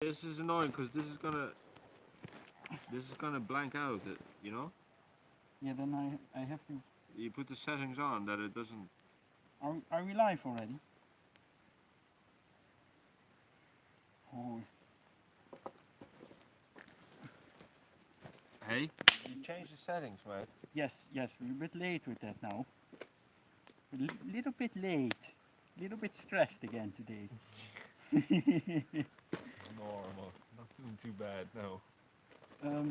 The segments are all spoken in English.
This is annoying because this is gonna blank out. You know. Yeah, then I have to. You put the settings on that it doesn't. Are we live already? Oh. Hey, you changed the settings, mate. Yes, we're a bit late with that now. Little bit late. Little bit stressed again today. Normal. Not doing too bad, no.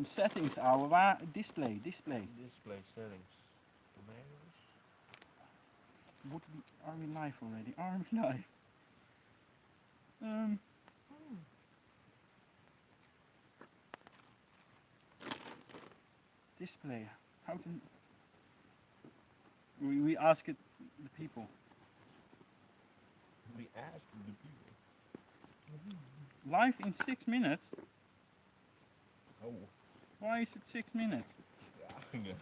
Settings, display. Display settings. Tomatoes. Are we live already? Are we live? Display. How can we ask it the people? We asked the people. Live in 6 minutes? Oh. Why is it 6 minutes? Yeah.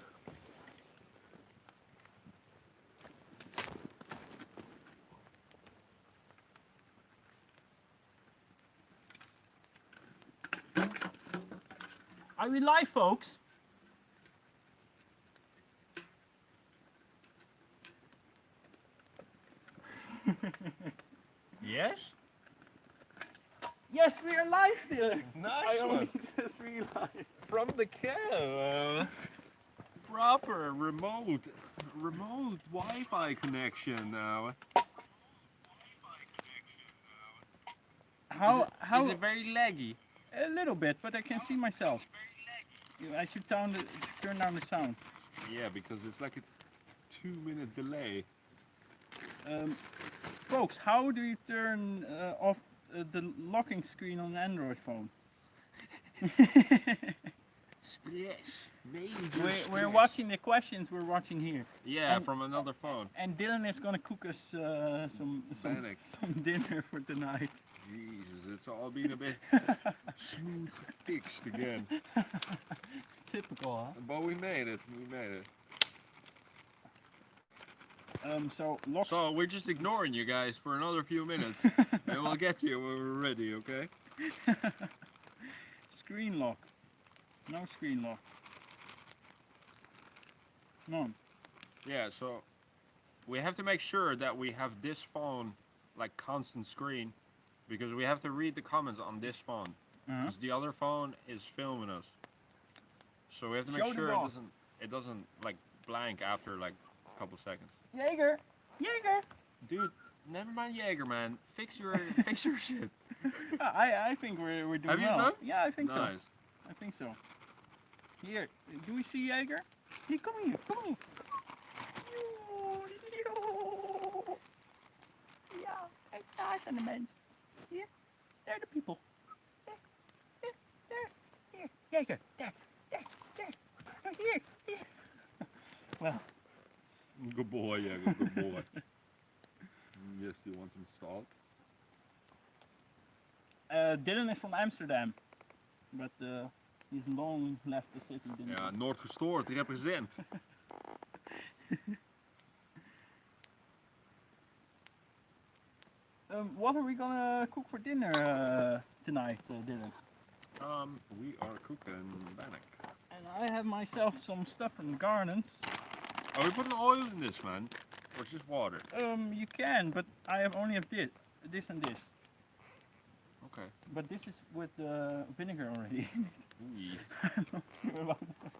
Are we live, folks? Yes? Yes, we are live there. Nice I only one. just realized. From the cow. Proper remote Wi-Fi connection now. How Is it very laggy? A little bit, but I can see myself. I should turn down the sound. Yeah, because it's like a 2-minute delay. Folks, how do you turn off the locking screen on an Android phone? Stress. Major We're stress. watching the questions we're watching here. Yeah, and- from another phone. And Dylan is gonna cook us some dinner for tonight. Jesus, it's all been a bit smooth fixed again. Typical, huh? But we made it. So we're just ignoring you guys for another few minutes, and we'll get to you when we're ready, okay? Screen lock. No screen lock. None. Yeah, so we have to make sure that we have this phone like constant screen, because we have to read the comments on this phone. Because the other phone is filming us. So we have to make Show sure them off. it doesn't like blank after like a couple seconds. Jaeger! Dude, never mind Jaeger, man. Fix your shit. I think we're doing Have you well. done? Yeah, I think so. Nice. I think so. Here, do we see Jaeger? Here, come here. Ja, kijk, daar zijn de mensen. Hier, daar de people. Daar. Hier, Jaeger. Daar. Hier. Well. Good boy, Jaeger. Good boy. Yes, you want some salt? Dylan is from Amsterdam, but he's long left the city. Ja, Noord gestoord, represent. What are we gonna cook for dinner tonight, Dylan? We are cooking bannock. And I have myself some stuff from the gardens. Are we putting oil in this, man? Or just water? You can, but I only have this and this. Okay. But this is with vinegar already. Oei. I'm not sure about that.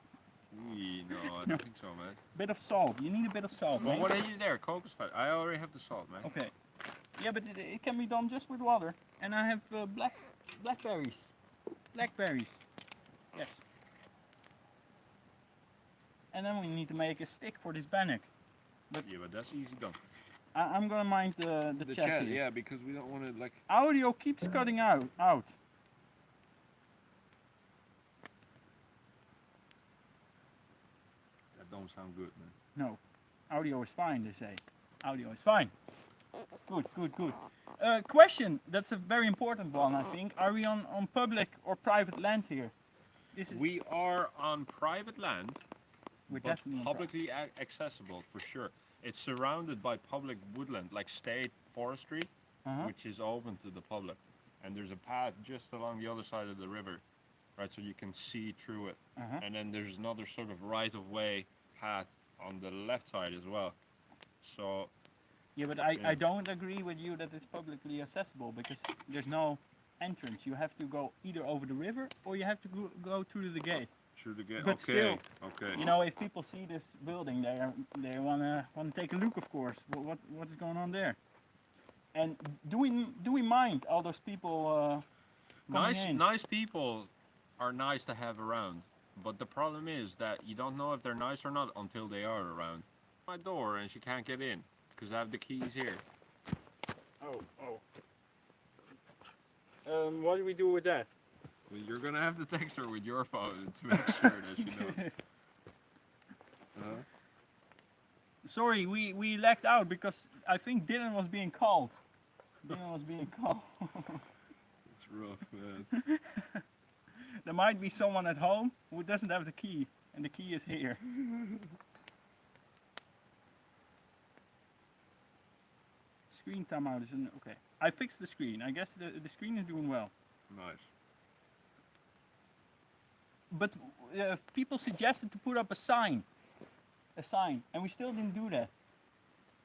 Oei, no, I don't think so, man. Bit of salt. You need a bit of salt, Well, mate. what are you there? Cocos fat. I already have the salt, man. Okay. Yeah, but it can be done just with water. And I have blackberries. Blackberries. Yes. And then we need to make a stick for this bannock. Yeah, but that's easy done. I'm gonna mind the chat here. Yeah, because we don't want to like. Audio keeps cutting out. That don't sound good, man. No, audio is fine. They say, audio is fine. Good. Question. That's a very important one, I think. Are we on public or private land here? We are on private land, We're but definitely on publicly accessible for sure. It's surrounded by public woodland, like state forestry, which is open to the public. and there's a path just along the other side of the river, right? So you can see through it. And then there's another sort of right-of-way path on the left side as well. So Yeah, but Yeah. I don't agree with you that it's publicly accessible because there's no entrance. You have to go either over the river or you have to go through the gate. through the gate. But Okay. still, Okay. You know, if people see this building, they wanna take a look, of course. What's going on there? And do we mind all those people coming in? Nice people are nice to have around, but the problem is that you don't know if they're nice or not until they are around. My door and she can't get in because I have the keys here. Oh. What do we do with that? Well, you're gonna have to text her with your phone to make sure that she knows. Sorry, we lagged out because I think Dylan was being called. It's rough, man. There might be someone at home who doesn't have the key, and the key is here. Screen timeout is okay. I fixed the screen. I guess the screen is doing well. Nice. But people suggested to put up a sign, and we still didn't do that.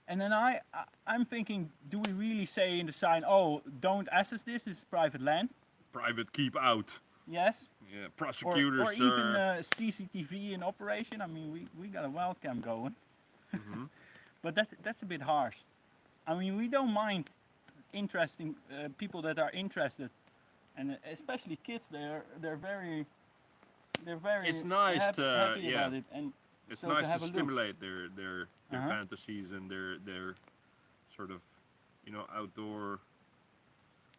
And then I'm thinking, do we really say in the sign, oh, don't access this is private land? Private keep out. Yes. Yeah, prosecutors. Or even CCTV in operation. I mean, we got a webcam going. But that's a bit harsh. I mean, we don't mind interesting people that are interested, and especially kids. They're very. It's nice happy yeah. about it, and It's so nice have to a look. stimulate their fantasies and their sort of, you know, outdoor.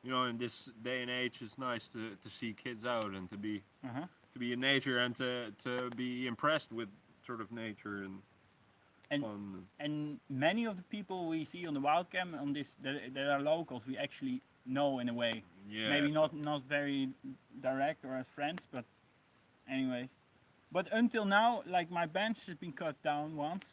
You know, in this day and age, it's nice to see kids out and to be in nature and to be impressed with sort of nature and fun. And many of the people we see on the wildcam on this that are locals, we actually know in a way. Yeah. Maybe not very direct or as friends, but anyways. But until now, like my bench has been cut down once,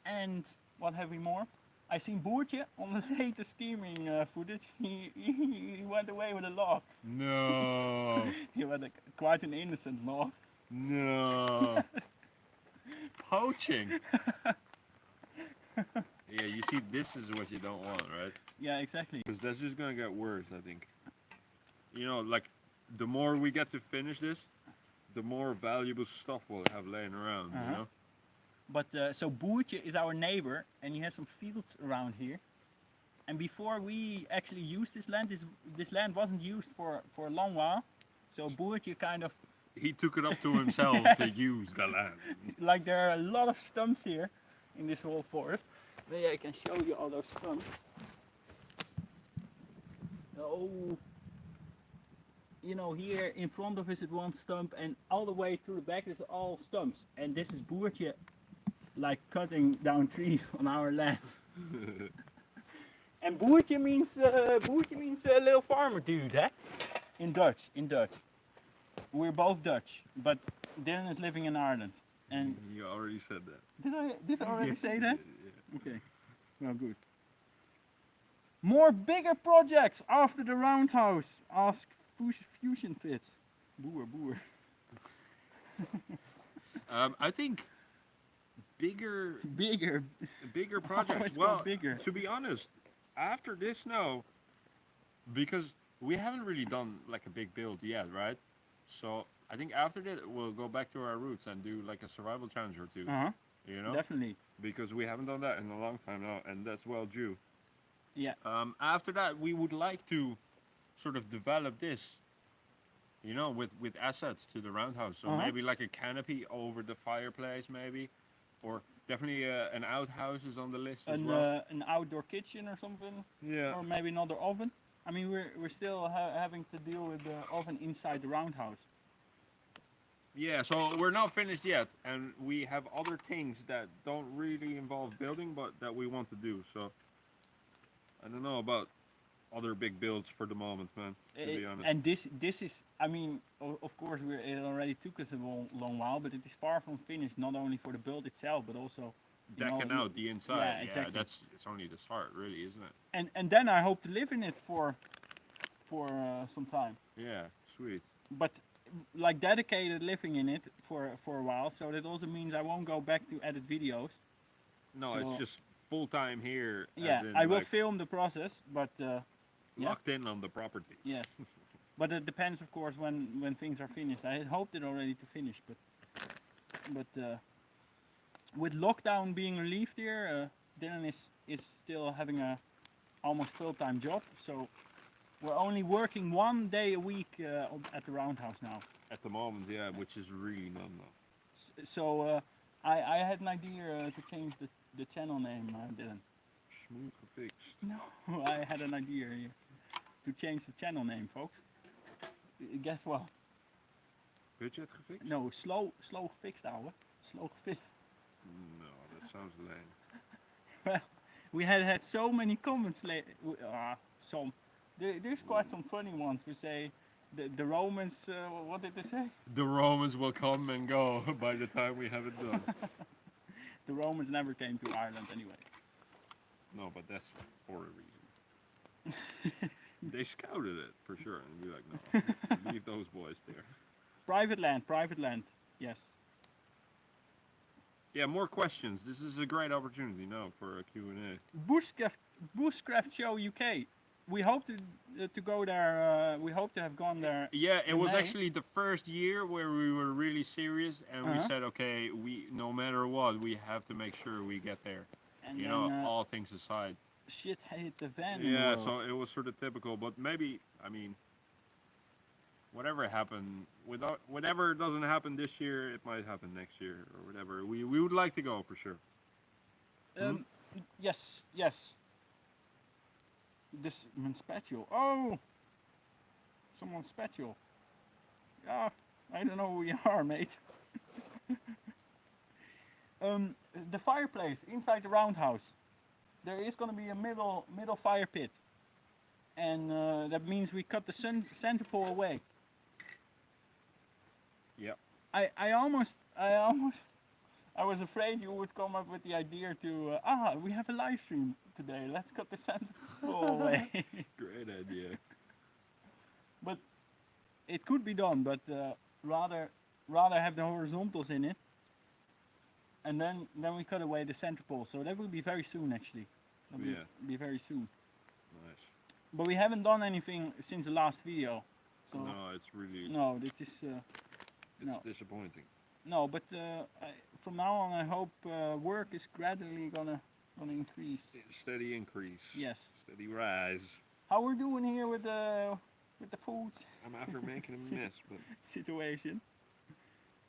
and what have we more? I seen Boertje on the latest streaming footage. He went away with a log. No. He had quite an innocent log. No. Poaching. Yeah, you see, this is what you don't want, right? Yeah, exactly. Because that's just gonna get worse, I think. You know, like, the more we get to finish this, the more valuable stuff we'll have laying around, you know? But so Boertje is our neighbor, and he has some fields around here. And before we actually used this land, this land wasn't used for a long while. So Boertje kind of... He took it up to himself to use the land. Like there are a lot of stumps here in this whole forest. Maybe I can show you all those stumps. Oh, you know, here in front of us is one stump, and all the way to the back is all stumps. And this is Boertje, like cutting down trees on our land. And Boertje means little farmer dude, eh? In Dutch. We're both Dutch, but Dylan is living in Ireland. And You already said that. did I already say that? Yeah. Okay, well, good. More bigger projects after the Roundhouse. Ask Fusion Fits. Boer. I think bigger projects. Always go Well, bigger. to be honest, after this now, because we haven't really done like a big build yet, right? So I think after that we'll go back to our roots and do like a survival challenge or two. You know, Definitely. because we haven't done that in a long time now, and that's well due. Yeah. After that, we would like to sort of develop this, you know, with assets to the roundhouse. So maybe like a canopy over the fireplace, maybe, or definitely an outhouse is on the list as well. An outdoor kitchen or something. Yeah. Or maybe another oven. I mean, we're still having to deal with the oven inside the Roundhouse. Yeah, so we're not finished yet, and we have other things that don't really involve building, but that we want to do. So I don't know about other big builds for the moment, man. To be honest. And this is, I mean, of course, it already took us a long while, but it is far from finished. Not only for the build itself, but also decking out the inside. Yeah, exactly. It's only the start, really, isn't it? And then I hope to live in it for for some time. Yeah, sweet. But like dedicated living in it for a while, so that also means I won't go back to edit videos. No, So- it's just full time here. Yeah, as in, I will like, film the process, but yeah. locked in on the property. Yes. But it depends, of course, when things are finished. I had hoped it already to finish, but with lockdown being relieved here, Dylan is still having a almost full-time job, so we're only working 1 day a week at the Roundhouse now. At the moment, yeah, which is really not enough. So I had an idea to change the channel name, Dylan. Smooth Gefixt. No, I had an idea here to change the channel name, folks. Guess what? Budget Gefixt? No, slow fixed, ouwe. Slow fixed. No, that sounds lame. Well, we had so many comments some. There's quite some funny ones. We say the Romans. What did they say? The Romans will come and go by the time we have it done. The Romans never came to Ireland anyway. No, but that's for a reason. They scouted it for sure, and be like, no, leave those boys there. Private land. Yes. Yeah, more questions. This is a great opportunity now for a Q&A. Bushcraft Show UK. We hope to go there. We hope to have gone there. Yeah, it in was May. actually the first year where we were really serious, and we said, okay, we no matter what, we have to make sure we get there. And You then, know, all things aside. shit hit the van. Yeah, so it was sort of typical, but maybe, I mean, whatever happened, whatever doesn't happen this year, it might happen next year or whatever. We would like to go for sure. Yes. This special. Oh, someone special. Yeah, I don't know who you are, mate. The fireplace inside the roundhouse. There is going to be a middle fire pit, and that means we cut the center pole away. Yep. I was afraid you would come up with the idea to we have a live stream today. Let's cut the center pole away. Great idea. But it could be done, but rather have the horizontals in it, and then we cut away the center pole. So that will be very soon, actually. That'll be very soon. Nice. But we haven't done anything since the last video. So No, it's really no, this is it's no. disappointing. No, but from now on, I hope work is gradually gonna increase. Steady increase. Yes. Steady rise. How we're doing here with the food I'm after making a mess, but situation?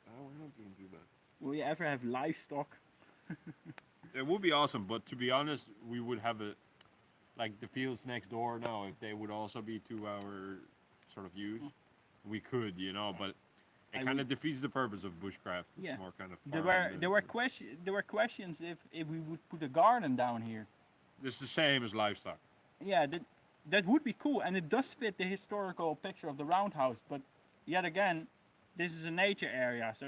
we're not doing too bad. Will you ever have livestock? It would be awesome, but to be honest, we would have like the fields next door now. If they would also be to our sort of use, we could, you know, but it kind of defeats the purpose of bushcraft. It's Yeah. more kind of There farm were questions if we would put a garden down here. It's the same as livestock. Yeah, that would be cool, and it does fit the historical picture of the roundhouse. But yet again, this is a nature area, so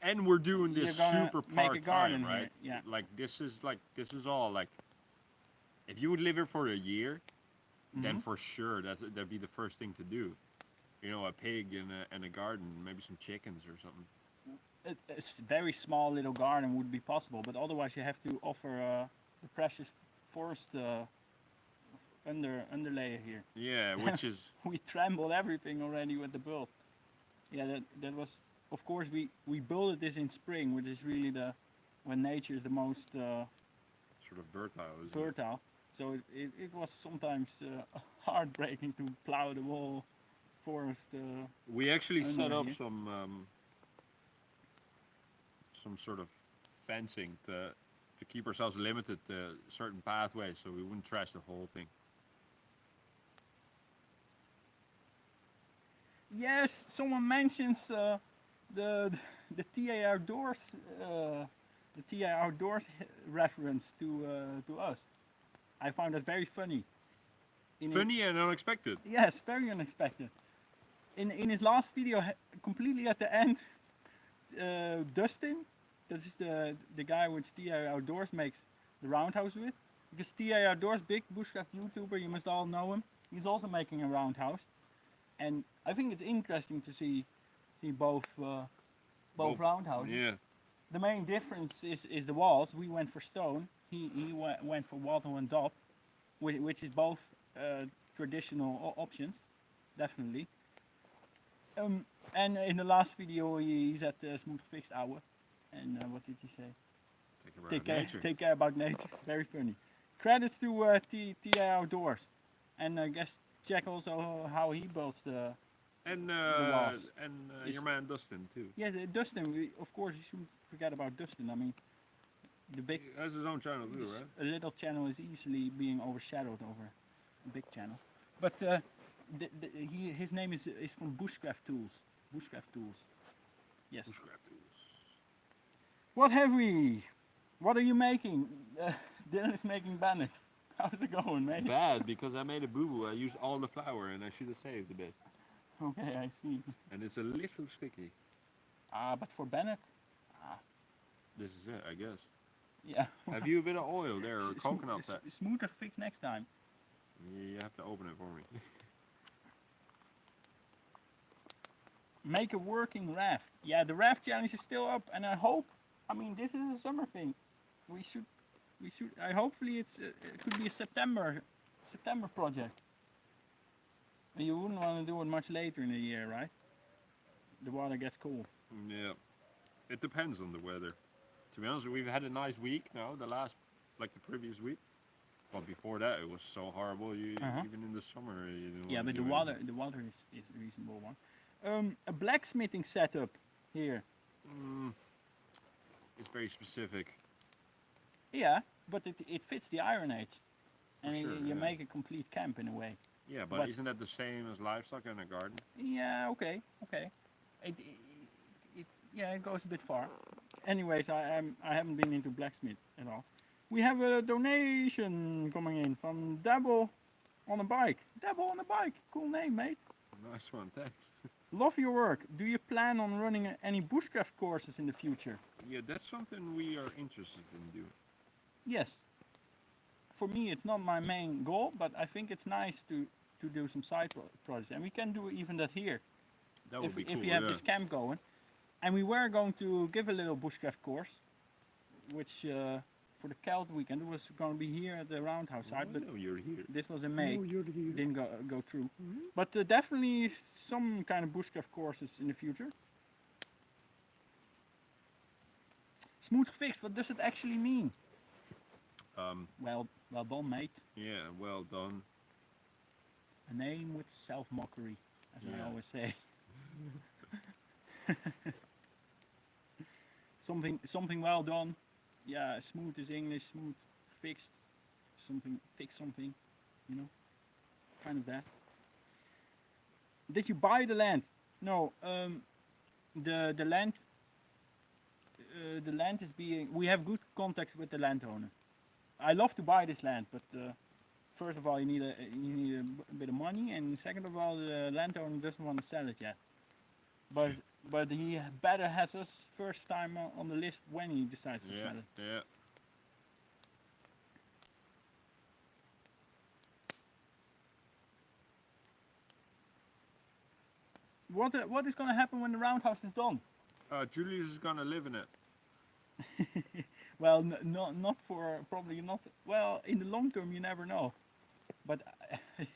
And we're doing this You're gonna super make a part-time, garden right? here, yeah. Like this is all like. If you would live here for a year, then for sure that'd be the first thing to do. You know, a pig and a garden, maybe some chickens or something. a very small little garden would be possible, but otherwise you have to offer the precious forest underlayer here. Yeah, which is We trampled everything already with the build. Yeah, that was, of course, we built this in spring, which is really when nature is the most sort of fertile. Isn't it? fertile. So it was sometimes heartbreaking to plow the whole forest. We actually set under up here. some sort of fencing to keep ourselves limited to certain pathways, so we wouldn't trash the whole thing. Yes, someone mentions the TA Outdoors reference to us. I found that very funny. Funny and unexpected. Yes, very unexpected. In his last video, completely at the end, Dustin, that is the guy which TA Outdoors makes the Roundhouse with. Because TA Outdoors, big bushcraft YouTuber, you must all know him. He's also making a roundhouse, and I think it's interesting to see both roundhouses. Yeah. The main difference is the walls. We went for stone. He went for wattle and dop, which is both traditional options, definitely. And in the last video, he's at the Smooth Gefixt hour, and what did he say? Take care about nature. Very funny. Credits to TA Outdoors, and I guess check also how he builds the walls. Your man Dustin too. Yeah, Dustin. Of course, you shouldn't forget about Dustin. I mean, the big. He has his own channel too, right? A little channel is easily being overshadowed over a big channel, but his name is from Bushcraft Tools. Bushcraft Tools. Yes. Bushcraft tools. What have we? What are you making? Dylan is making bannock. How's it going, mate? Bad, because I made a boo-boo. I used all the flour and I should have saved a bit. Okay, I see. And it's a little sticky. But for bannock? This is it, I guess. Yeah. Have you a bit of oil there or coconut fat? Smoother fix next time. You have to open it for me. Make a working raft. Yeah, the raft challenge is still up, and I hope. I mean, this is a summer thing. We should. Hopefully, it could be a September project. And you wouldn't want to do it much later in the year, right? The water gets cool. Yeah, it depends on the weather. To be honest, we've had a nice week now. The previous week. But before that, it was so horrible. Even in the summer, you didn't. Yeah, but the water is a reasonable one. A blacksmithing setup here. It's very specific. Yeah, but it fits the Iron Age, and sure, you make a complete camp in a way. Yeah, but isn't that the same as livestock in a garden? Yeah, okay. It goes a bit far. Anyways, I haven't been into blacksmith at all. We have a donation coming in from Dabble on a Bike. Dabble on a Bike, cool name, mate. Nice one, thanks. Love your work. Do you plan on running any bushcraft courses in the future? Yeah, that's something we are interested in doing. Yes. For me, it's not my main goal, but I think it's nice to do some side projects, and we can do even that here. That would be cool. If we have this camp going, and we were going to give a little bushcraft course, which for the Celt weekend was going to be here at the Roundhouse side, but you're here. this was in May. You're here. Didn't go through. But definitely some kind of bushcraft courses in the future. Smooth Gefixt, what does it actually mean? Well done, mate. Yeah, well done. A name with self-mockery, as I always say. something well done. Yeah, smooth is English, smooth, fixed, fix something, you know, kind of that. Did you buy the land? No, the land is being, we have good contacts with the landowner. I love to buy this land, but first of all you need a bit of money, and second of all the landowner doesn't want to sell it yet. But he better has us first time on the list when he decides to sell it. Yeah. What is going to happen when the roundhouse is done? Julius is going to live in it. Well, not for, probably not. Well, in the long term, you never know. But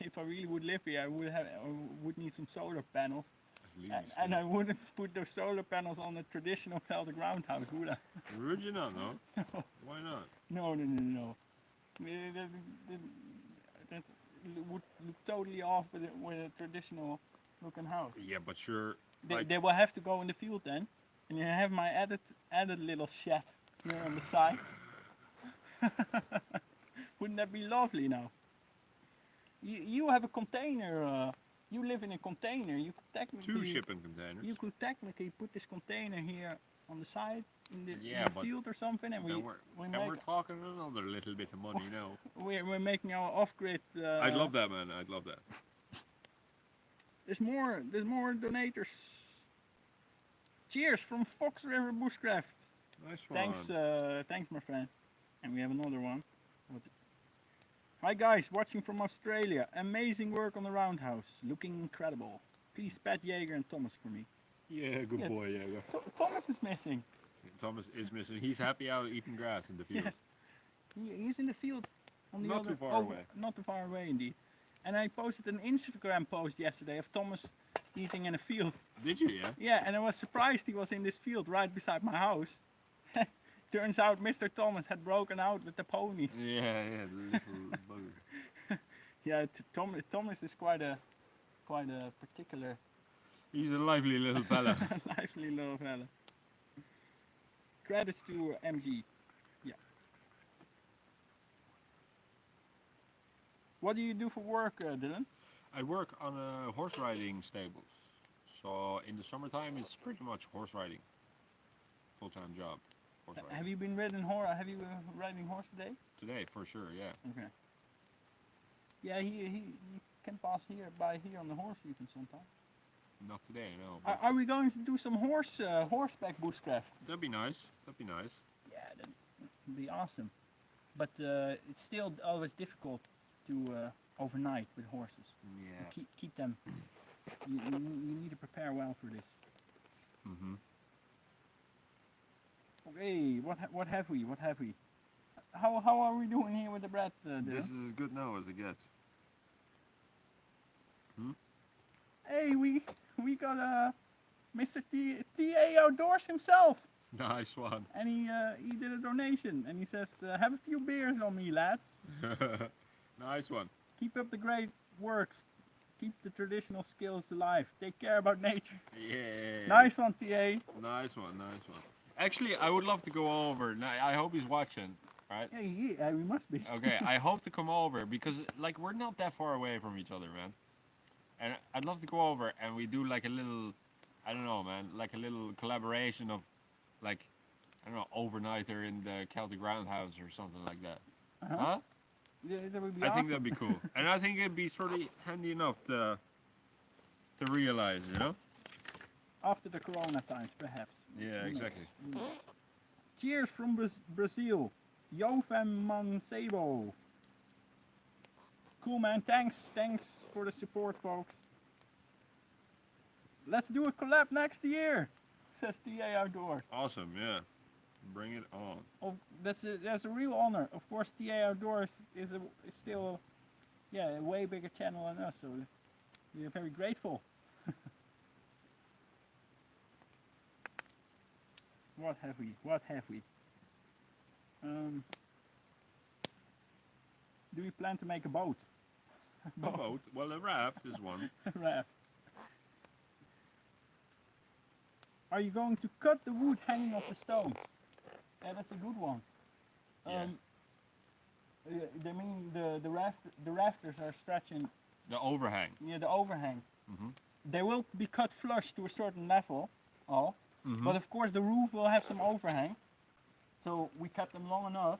if I really would live here, I would need some solar panels. And I wouldn't put those solar panels on a traditional Celtic Roundhouse, would I? Original, no? Why not? No. That would look totally off with a traditional looking house. Yeah, but sure. They will have to go in the field then, and you have my added little shed here on the side. Wouldn't that be lovely now? You have a container. You live in a container. You could technically 2 shipping containers. You could technically put this container here on the side in the field or something, and we're talking another little bit of money now. We're making our off-grid. I'd love that, man. I'd love that. There's more donators. Cheers from Fox River Bushcraft. Nice one. Thanks, my friend. And we have another one. Hi guys, watching from Australia. Amazing work on the Roundhouse. Looking incredible. Please pat Jaeger and Thomas for me. Yeah, good Yeah. boy, Jaeger. Thomas is missing. Thomas is missing. He's happy out eating grass in the field. Yes. He's in the field on the Not other too far away. Not too far away indeed. And I posted an Instagram post yesterday of Thomas eating in a field. Did you, yeah? Yeah, and I was surprised he was in this field right beside my house. Turns out Mr. Thomas had broken out with the ponies. Yeah, the little bugger. Yeah, Thomas is quite a particular, He's a lively little fella. lively little fella. Credits to MG. Yeah. What do you do for work, Dylan? I work on a horse riding stables. So in the summertime, it's pretty much horse riding. Full-time job. Horse riding. Have you been riding riding horse today? Today, for sure, yeah. Okay. Yeah, he can pass by here on the horse even sometime. Not today, no. but Are we going to do some horseback bushcraft? That'd be nice. That'd be nice. Yeah, that'd be awesome. But it's still always difficult to overnight with horses. Yeah. Keep them. You need to prepare well for this. Mhm. Okay, what have we? How are we doing here with the bread? This is as good now as it gets. Hey, we got Mr. TA Outdoors himself, Nice one. and he did a donation, and he says, have a few beers on me, lads. Nice one. Keep up the great works. Keep the traditional skills alive. Take care about nature. Yeah. Nice one, TA. Nice one, nice one. Actually, I would love to go over. Now, I hope he's watching, right? Yeah, we must be. Okay, I hope to come over because, like, we're not that far away from each other, man. And I'd love to go over and we do like a little, I don't know, man, like a little collaboration of, like, I don't know, overnighter in the Celtic Roundhouse or something like that. Huh? Yeah, that would be I awesome. think that'd be cool. And I think it'd be sort of handy enough to realize, you know? After the corona times, perhaps. Yeah, Who knows? exactly. Who knows? Cheers from Brazil. Jovem Mancebo. Cool, man. Thanks for the support, folks. Let's do a collab next year, says TA Outdoors. Awesome, yeah. Bring it on. Oh, that's a real honor. Of course, TA Outdoors is still a way bigger channel than us, so we are very grateful. What have we? Do we plan to make a boat? A boat? Well, a raft is one. Raft. Are you going to cut the wood hanging off the stones? Yeah, that's a good one. Yeah. They mean the rafters are stretching. The overhang. Yeah, the overhang. Mm-hmm. They will be cut flush to a certain level, Mm-hmm. but of course the roof will have some overhang. So we cut them long enough,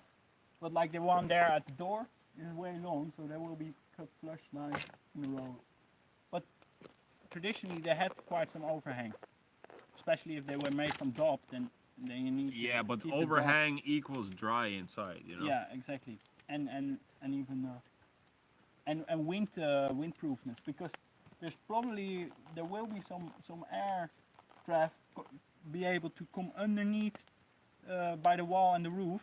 but like the one there at the door is way long, so they will be cut flush nice in a row. But traditionally they had quite some overhang, especially if they were made from daub, then you need. Yeah, to but keep the overhang equals dry inside, you know? Yeah, exactly, and even and windproofness, because there will be some aircraft be able to come underneath by the wall and the roof,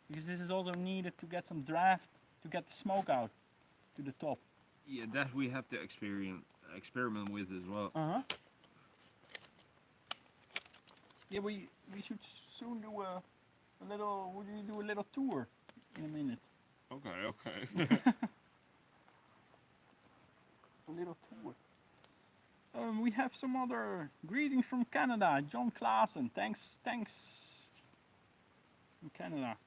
because this is also needed to get some draft to get the smoke out to the top. Yeah, that we have to experiment with as well. Yeah, we should soon do a little. Would you do a little tour in a minute? Okay. A little tour. We have some other greetings from Canada. John Klaassen, thanks from Canada.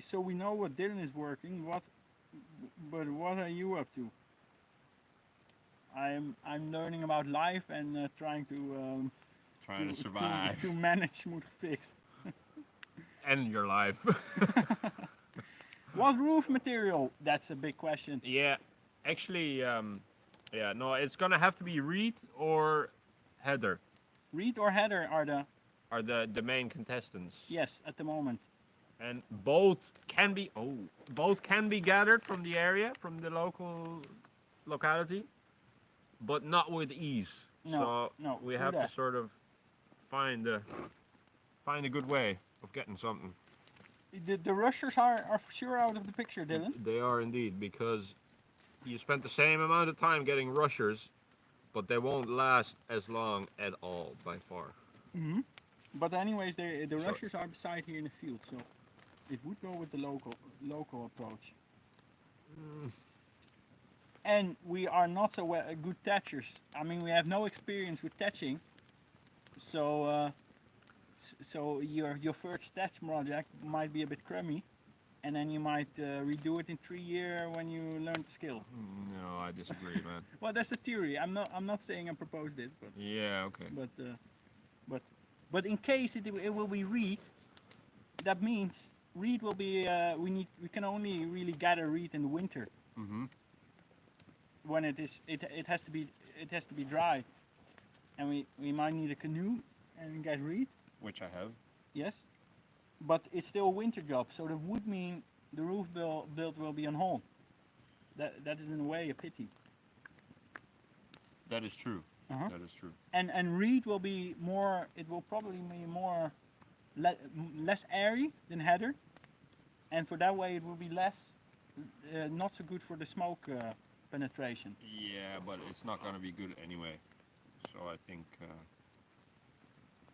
So we know what Dylan is working. But what are you up to? I'm learning about life and trying to survive. to manage Smooth Gefixt. And your life. What roof material? That's a big question. Yeah, actually, yeah, no, it's gonna have to be reed or heather. Reed or Heather are the main contestants. yes, at the moment. And both can be gathered from the area, from the locality, but not with ease. No, So no, we true have that. to sort of find a good way of getting something. The rushers are for sure out of the picture, Dylan. They are indeed, because you spent the same amount of time getting rushers, but they won't last as long at all by far. Mm-hmm. But anyways, the So- rushers are beside here in the field, so it would go with the local approach. And we are not so good thatchers. I mean, we have no experience with thatching, so so your first thatch project might be a bit crummy, and then you might redo it in 3 years when you learn the skill. No, I disagree, man. Well, that's a theory. I'm not saying I propose this, but Yeah, okay. but in case it will be reed, that means reed will be we can only really gather reed in the winter Mm-hmm. when it has to be dry, and we might need a canoe and get reed. Which I have. Yes, but it's still a winter job, so that would mean the roof build will be on hold. That is in a way a pity. That is true. Uh-huh. That is true. And reed will be more. It will probably be more less airy than heather, and for that way it will be less not so good for the smoke penetration. Yeah, but it's not gonna be good anyway. So I think,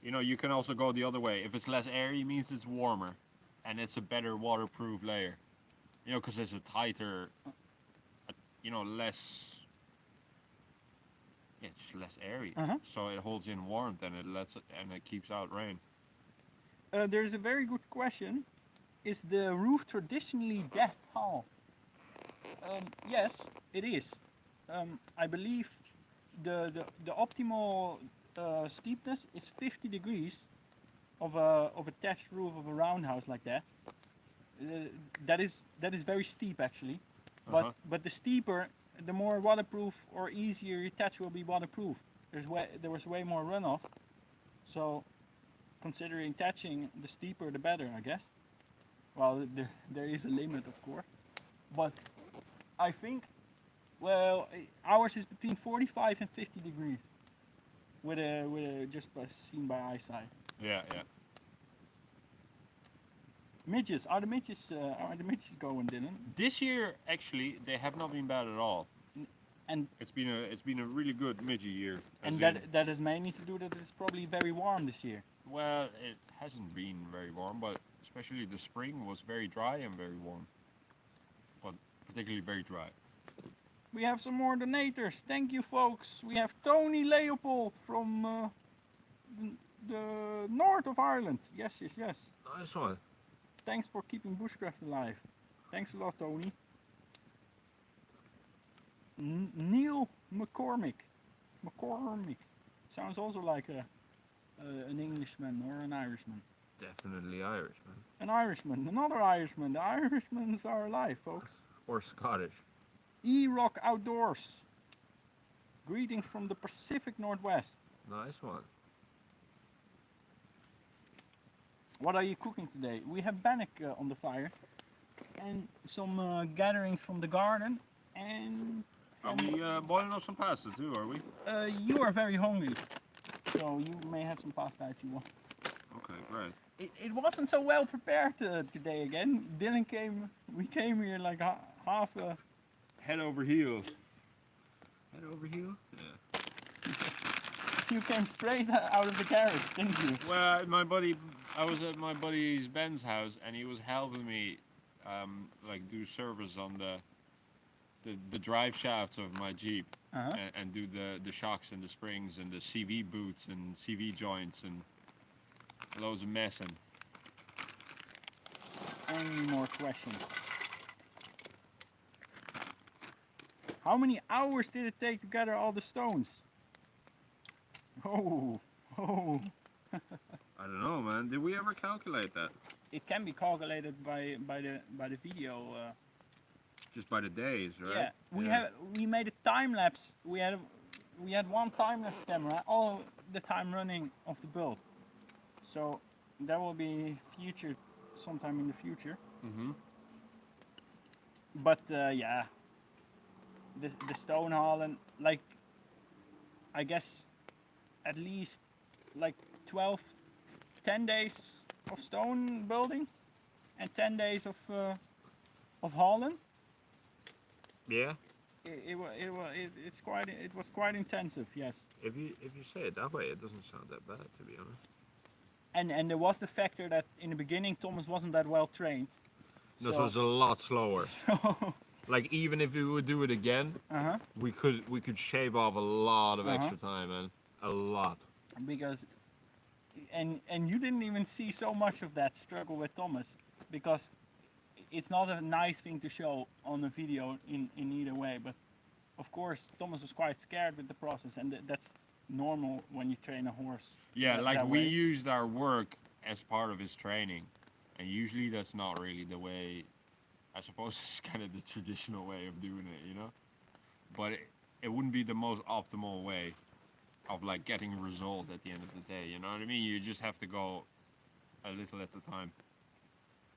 you know, you can also go the other way. If it's less airy, it means it's warmer, and it's a better waterproof layer. You know, because it's a tighter, you know, less. Yeah, it's just less airy. Uh-huh. So it holds in warmth and it keeps out rain. There's a very good question. Is the roof traditionally that tall? Yes, it is. I believe the optimal steepness is 50 degrees of a thatched roof of a roundhouse like that. That is very steep actually, Uh-huh. but the steeper, the more waterproof or easier your thatch will be waterproof. There was way more runoff, so considering thatching, the steeper the better, I guess. Well, there is a limit, of course, but I think, well, ours is between 45 and 50 degrees, with a just seen by eyesight. Yeah, yeah. Midges, are the midges going, Dylan? This year, actually, they have not been bad at all. And It's been a really good midget year. and as in- that is mainly to do that it's probably very warm this year. Well, it hasn't been very warm, but especially the spring was very dry and very warm. But particularly very dry. We have some more donators. Thank you, folks. We have Tony Leopold from the north of Ireland. Yes. Nice one. Thanks for keeping bushcraft alive. Thanks a lot, Tony. Neil McCormick. Sounds also like an Englishman or an Irishman. Definitely Irish, man. An Irishman, another Irishman. The Irishmen are alive, folks. Or Scottish. E-Rock Outdoors. Greetings from the Pacific Northwest. Nice one. What are you cooking today? We have bannock on the fire, and some gatherings from the garden, and Are we boiling up some pasta too, are we? you are very hungry, so you may have some pasta if you want. Okay, great. It wasn't so well prepared today again. We came here like half a... Head over heels. Head over heel? Yeah. You came straight out of the garage, didn't you? Well, I was at my buddy's Ben's house, and he was helping me, like do service on the drive shafts of my Jeep, Uh-huh. and do the shocks and the springs and the CV boots and CV joints and loads of messing. Any more questions? How many hours did it take to gather all the stones? Oh. I don't know, man. Did we ever calculate that? It can be calculated by the video. Just by the days, right? Yeah, we made a time lapse. We had we had one time-lapse camera all the time running of the build. So that will be featured sometime in the future. Mm-hmm. But yeah, the stone hauling, like, I guess at least like 10 days of stone building and 10 days of hauling. Yeah. It was quite intensive, yes. If you say it that way, it doesn't sound that bad, to be honest. And there was the factor that in the beginning Thomas wasn't that well trained. No, so it's a lot slower. So Like even if we would do it again, we could shave off a lot of extra time, man. A lot. because and you didn't even see so much of that struggle with Thomas, because it's not a nice thing to show on a video in either way. But of course Thomas was quite scared with the process, and that's normal when you train a horse. Yeah, like that we way. used our work as part of his training, and usually that's not really the way. I suppose it's kind of the traditional way of doing it, you know. But it wouldn't be the most optimal way of like getting a result at the end of the day. You know what I mean? You just have to go a little at a time.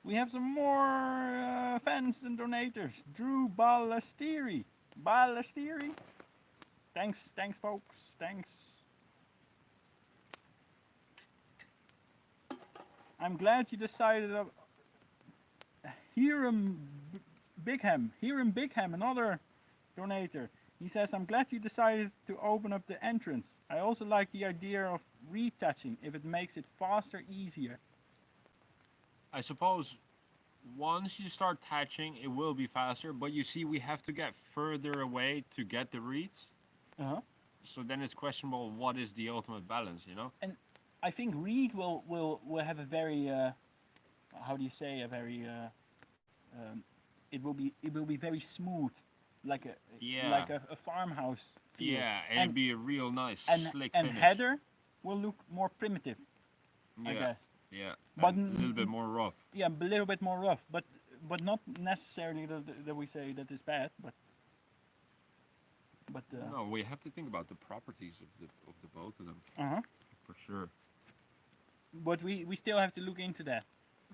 We have some more fans and donators. Drew Ballestieri. Thanks folks. Thanks. I'm glad you decided of Hiram Bigham, another donator. He says, I'm glad you decided to open up the entrance. I also like the idea of retouching if it makes it faster, easier. I suppose once you start thatching, it will be faster, but you see, we have to get further away to get the reeds. So then it's questionable what is the ultimate balance, you know? And I think reed will have a very, how do you say, a very, it will be very smooth, like a farmhouse feel. Yeah, and it'd be a real nice slick and finish. heather will look more primitive, I guess. Yeah, But a little bit more rough. Yeah, a little bit more rough, but not necessarily that we say that is bad, but No, we have to think about the properties of the both of them. For sure. But we still have to look into that.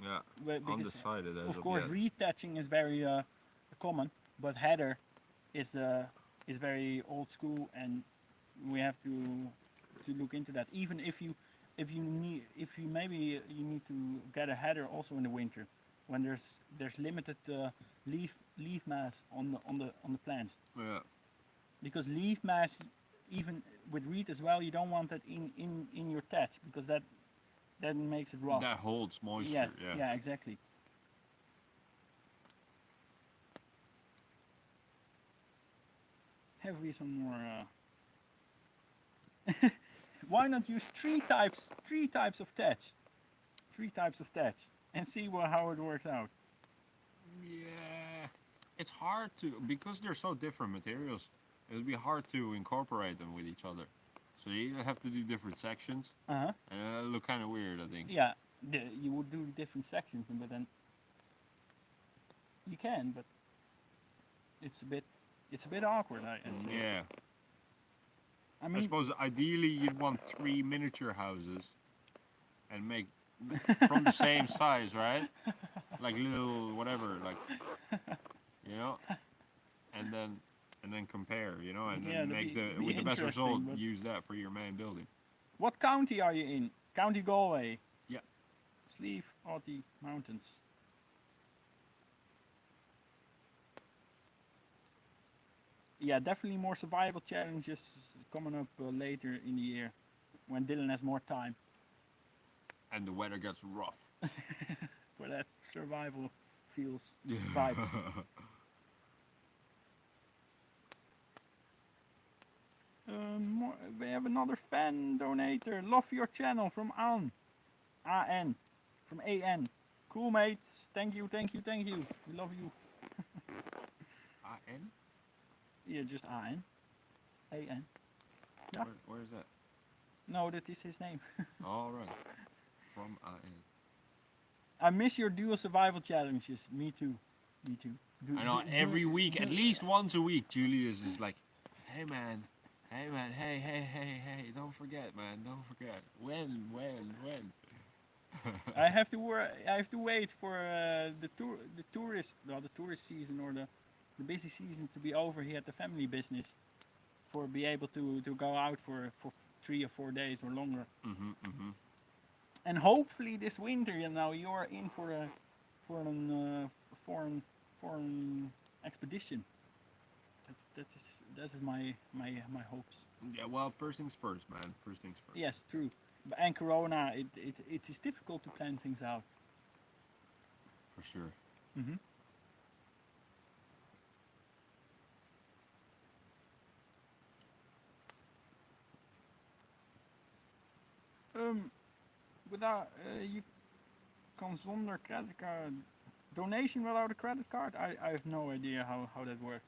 Yeah, Because undecided as of course, yet. retouching is very common, but heather is very old school, and we have to look into that. Even if you maybe you need to get a header also in the winter, when there's limited leaf mass on the plants. Yeah. Because leaf mass, even with reed as well, you don't want that in your thatch, because that makes it rough. That holds moisture. Yeah, exactly. Have we some more? Why not use three types of thatch? 3 types of thatch, and see how it works out. Yeah, it's hard to, because they're so different materials. It would be hard to incorporate them with each other. So you have to do different sections, and it'll look kind of weird, I think. Yeah, you would do different sections, but then you can, but it's a bit awkward. I'd say. Yeah. I mean, I suppose ideally you'd want 3 miniature houses and make from the same size, right? Like little whatever, like, you know, and then compare, you know, and then make with the best result, use that for your main building. What county are you in? County Galway. Yeah. Slieve Aughty Mountains. Yeah, definitely more survival challenges coming up later in the year, when Dylan has more time. And the weather gets rough. For that survival feels vibes. We have another fan donator. Love your channel from An. A-N. From A-N. Cool, mates. Thank you. We love you. A-N? Yeah, just A-N. A-N. Yeah. Where is that? No, that is his name. All right. From A-N. I miss your dual survival challenges. Me too. I know, every week, at least once a week, Julius is like, hey man, Hey man, hey, don't forget man, don't forget. When. I have to wait for the tourist season or the busy season to be over here at the family business for be able to go out for 3 or 4 days or longer. And hopefully this winter, you know, you're in for a foreign expedition. That is my hopes. Yeah, well, first things first, man. First things first. Yes, true. And Corona, it is difficult to plan things out. For sure. Without you kan zonder credit card donation without a credit card. I have no idea how that works.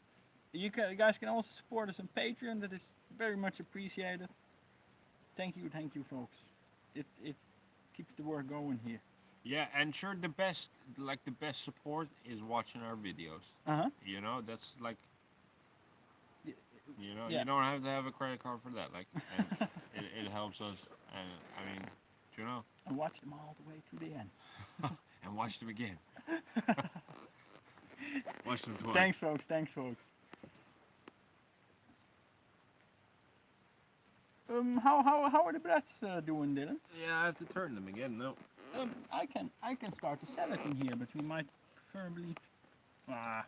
You guys can also support us on Patreon. That is very much appreciated. Thank you, folks. It keeps the work going here. Yeah, and sure, the best support is watching our videos. You know, that's like, you know, Yeah. you don't have to have a credit card for that. Like, and it helps us. And I mean, you know. And watch them all the way to the end. And watch them again. Watch them twice. Thanks, folks. How are the breads doing, Dylan? Yeah, I have to turn them again. No. I can start to sell it in here, but we might preferably. Oh,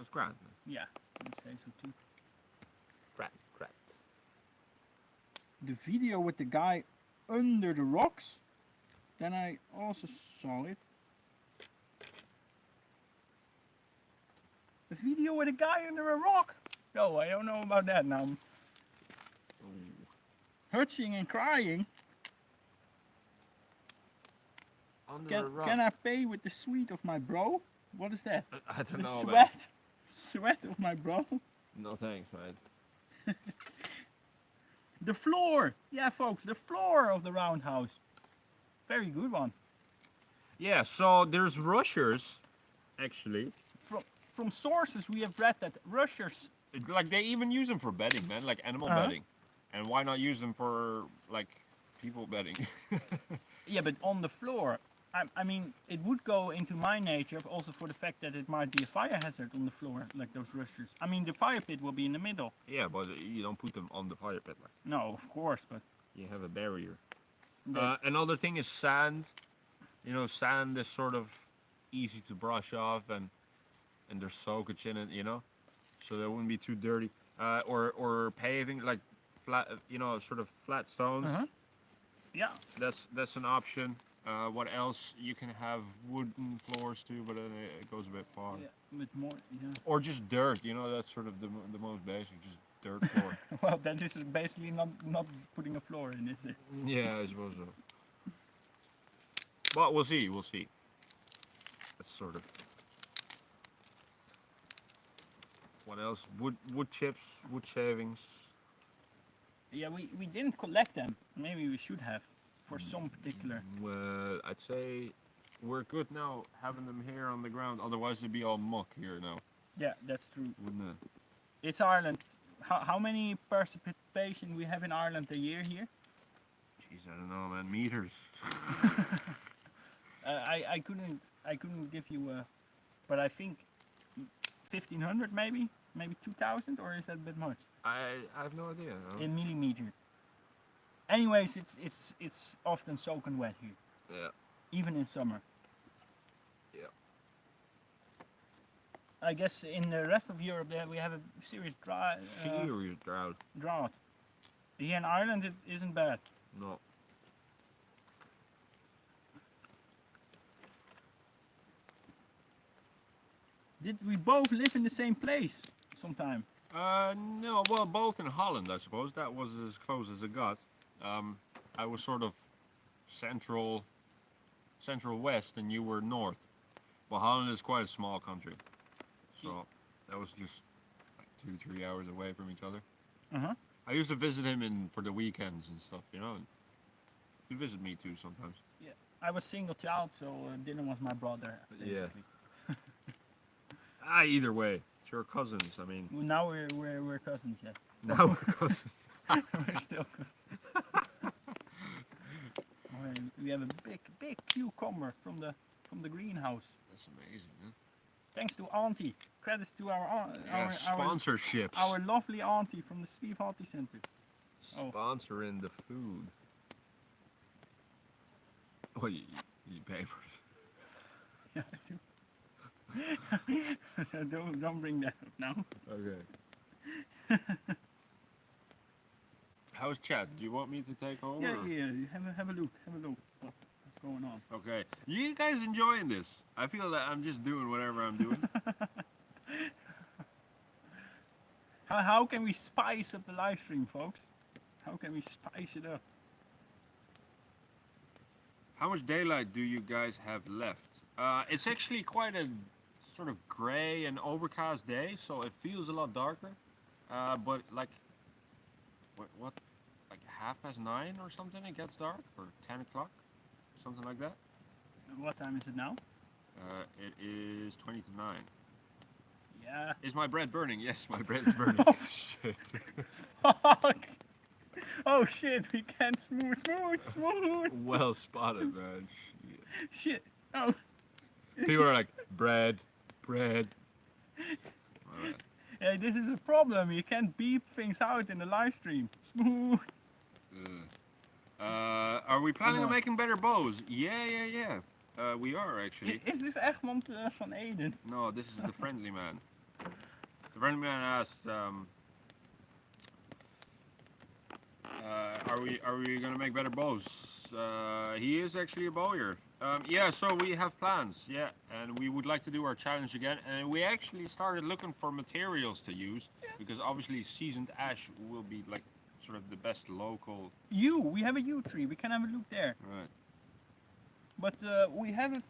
it's grand. Yeah, I'd say so too. Grand. The video with the guy under the rocks, then I also saw it. The video with a guy under a rock? No, I don't know about that now. Hutching and crying. Under a rock. Can I pay with the sweat of my bro? What is that? I don't know, The man. sweat of my bro. No thanks, man. The floor. Yeah, folks, the floor of the roundhouse. Very good one. Yeah, so there's rushers, actually. From sources we have read that rushers. Like they even use them for bedding, man, like animal bedding. And why not use them for like people bedding? Yeah, but on the floor. I mean, it would go into my nature also for the fact that it might be a fire hazard on the floor, like those rushers. I mean, the fire pit will be in the middle. Yeah, but you don't put them on the fire pit. Like. No, of course, but You have a barrier. the- Another thing is sand. You know, sand is sort of easy to brush off, and there's soakage in it. You know, so that wouldn't be too dirty. Or paving, like flat. You know, sort of flat stones. yeah. That's an option. What else? You can have wooden floors too, but it goes a bit far. Yeah, with more, yeah. Or just dirt. You know, that's sort of the most basic, just dirt floor. Well, that is basically not putting a floor in, is it? Yeah, I suppose so. But we'll see. That's sort of. What else? Wood chips, wood shavings. Yeah, we didn't collect them. Maybe we should have, for some particular. Well, I'd say we're good now having them here on the ground. Otherwise, it'd be all muck here now, Yeah, that's true. wouldn't it? It's Ireland. How many precipitation we have in Ireland a year here? Jeez, I don't know, man. Meters. I couldn't give you but I think 1,500 maybe 2,000, or is that a bit much I have no idea. No? in millimeter? Anyways, it's often soaking wet here, Yeah. even in summer. Yeah. I guess in the rest of Europe there we have a serious Serious drought. drought. Here in Ireland it isn't bad. No. Did we both live in the same place sometime? No. Well, both in Holland, I suppose. That was as close as it got. I was sort of central west, and you were north. Well, Holland is quite a small country, so that was just like 2-3 hours away from each other. I used to visit him for the weekends and stuff, you know. And he visited me too sometimes. Yeah, I was single child, so Dylan was my brother. Basically. Yeah. Either way, it's your cousins. I mean, Well, now we're cousins, yeah. Now because We're still good. We have a big cucumber from the greenhouse. that's amazing. Huh? Thanks to Auntie. Credits to our Sponsorships. our lovely Auntie from the Steve Harty Center. Oh. Sponsoring the food. Oh, you pay for it. Yeah, I do. don't bring that up now. Okay. How's chat? Do you want me to take over? Yeah, or- yeah. Have a look. What's going on? Okay. You guys enjoying this? I feel that I'm just doing whatever I'm doing. How can we spice up the live stream, folks? How can we spice it up? How much daylight do you guys have left? It's actually quite a sort of gray and overcast day, so it feels a lot darker. But like, what, like 9:30 or something, it gets dark, or 10 o'clock, something like that. What time is it now? It is 20 to 9. Yeah. Is my bread burning? Yes, my bread is burning. Shit. Fuck! Oh shit, we can't smooth. Well spotted, man. Shit. Oh. People are like, bread. Alright. Yeah, this is a problem. You can't beep things out in the live stream. Smooth. Are we planning on making better bows? Yeah. We are actually. Is this Egmont van Eden? No, this is the friendly man. The friendly man asked, are we gonna make better bows? He is actually a bowyer. Yeah, so we have plans. Yeah, and we would like to do our challenge again. And we actually started looking for materials to use because obviously seasoned ash will be like sort of the best local. We have a yew tree. We can have a look there. Right. But we have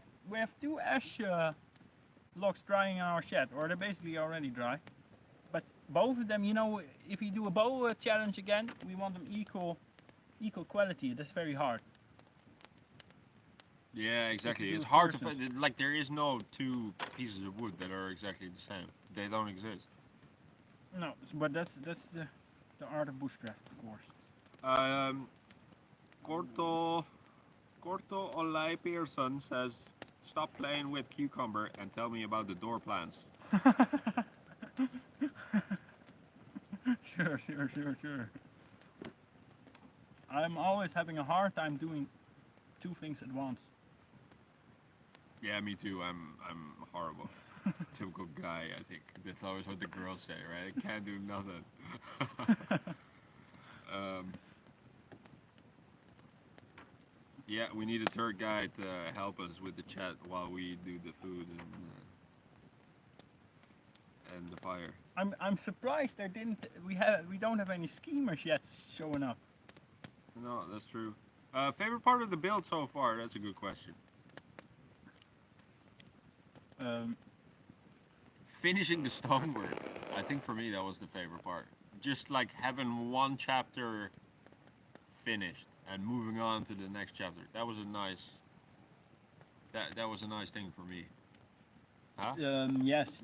2 ash logs drying in our shed, or they're basically already dry. But both of them, you know, if you do a bow challenge again, we want them equal quality. That's very hard. Yeah, exactly. do It's it hard to versus- find. Like there is no two pieces of wood that are exactly the same. They don't exist. No, but that's the art of bushcraft, of course. Corto Olai Pearson says, "Stop playing with cucumber and tell me about the door plans." Sure. I'm always having a hard time doing 2 things at once. Yeah, me too. I'm horrible. Typical guy, I think. That's always what the girls say, right? I can't do nothing. Yeah, we need a third guy to help us with the chat while we do the food and the fire. I'm surprised we don't have any schemers yet showing up. No, that's true. Favorite part of the build so far? That's a good question. Finishing the stonework. I think for me that was the favorite part. Just like having one chapter finished and moving on to the next chapter. That was a nice. That was a nice thing for me. Huh? Yes.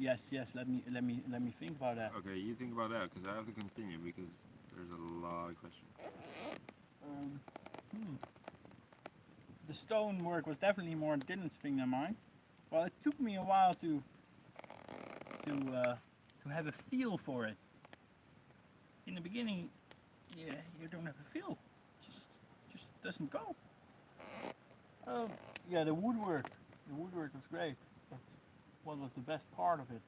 Let me think about that. Okay, you think about that because I have to continue because there's a lot of questions. The stonework was definitely more Dylan's thing than mine. Well, it took me a while to have a feel for it. In the beginning, yeah, you don't have a feel. Just doesn't go. Yeah, the woodwork. The woodwork was great. But what was the best part of it?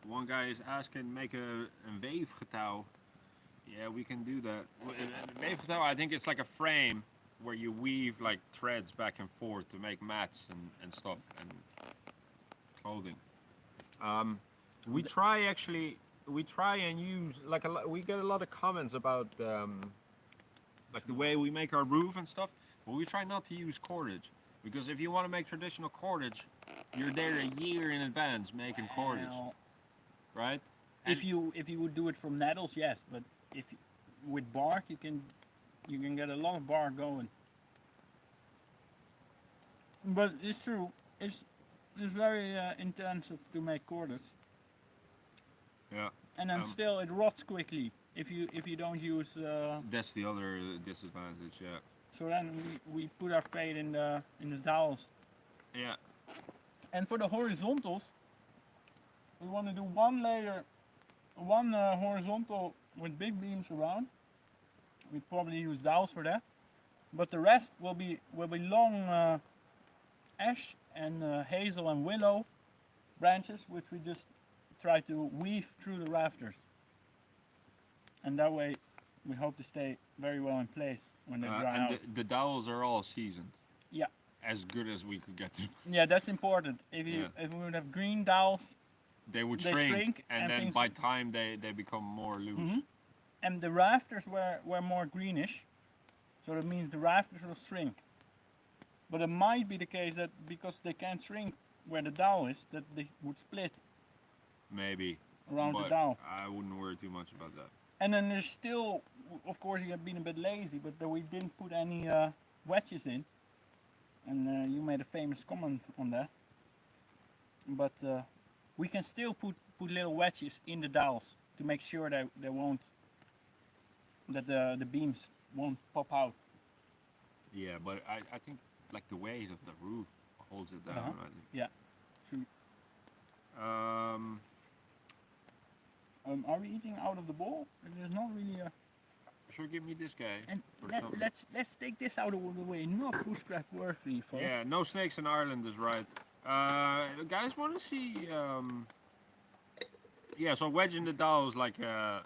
One guy is asking, make a weefgetouw. Yeah, we can do that. Weefgetouw, I think it's like a frame where you weave like threads back and forth to make mats and stuff and clothing. We try and use like we get a lot of comments about like the way we make our roof and stuff, but we try not to use cordage because if you want to make traditional cordage, you're there a year in advance making cordage, right? If you would do it from nettles, yes, but if with bark you can get a lot of bark going. But it's true, it's very intensive to make cordage. Yeah. And then still it rots quickly if you don't use. That's the other disadvantage. Yeah. So then we put our fate in the dowels. Yeah. And for the horizontals, we want to do one layer, one horizontal with big beams around. We probably use dowels for that, but the rest will be long ash and hazel and willow branches, which we just try to weave through the rafters. And that way, we hope to stay very well in place when they dry out. And the dowels are all seasoned. Yeah. As good as we could get them. Yeah, that's important. If we would have green dowels, they would they shrink and then by time they become more loose. And the rafters were more greenish, so that means the rafters will shrink. But it might be the case that because they can't shrink where the dowel is, that they would split. Maybe. Around but the dowel. I wouldn't worry too much about that. And then there's still, of course, you have been a bit lazy, but we didn't put any wedges in. And you made a famous comment on that. But we can still put little wedges in the dowels to make sure that the beams won't pop out. Yeah, but I think like the weight of the roof holds it down. I think. Yeah, true. Are we eating out of the bowl? There's not really a... Sure, give me this guy. And let's take this out of the way. Not bushcraft worthy, folks. Yeah, no snakes in Ireland is right. Guys, want to see? Yeah, so wedging the dowels like the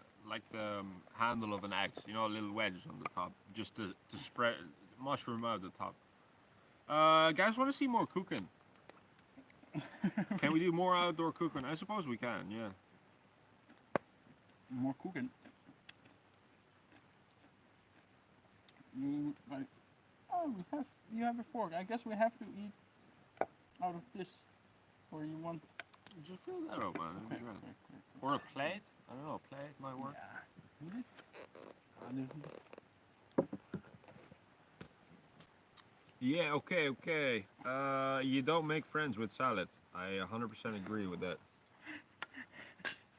handle of an axe. You know, a little wedge on the top, just to spread mushroom out the top. Guys, want to see more cooking? Can we do more outdoor cooking? I suppose we can. Yeah. More cooking. You have a fork. I guess we have to eat out of this, or you want? Just fill that up, man. Okay. Or a plate. I don't know. A plate might work. Yeah. Okay. You don't make friends with salad. I 100% agree with that.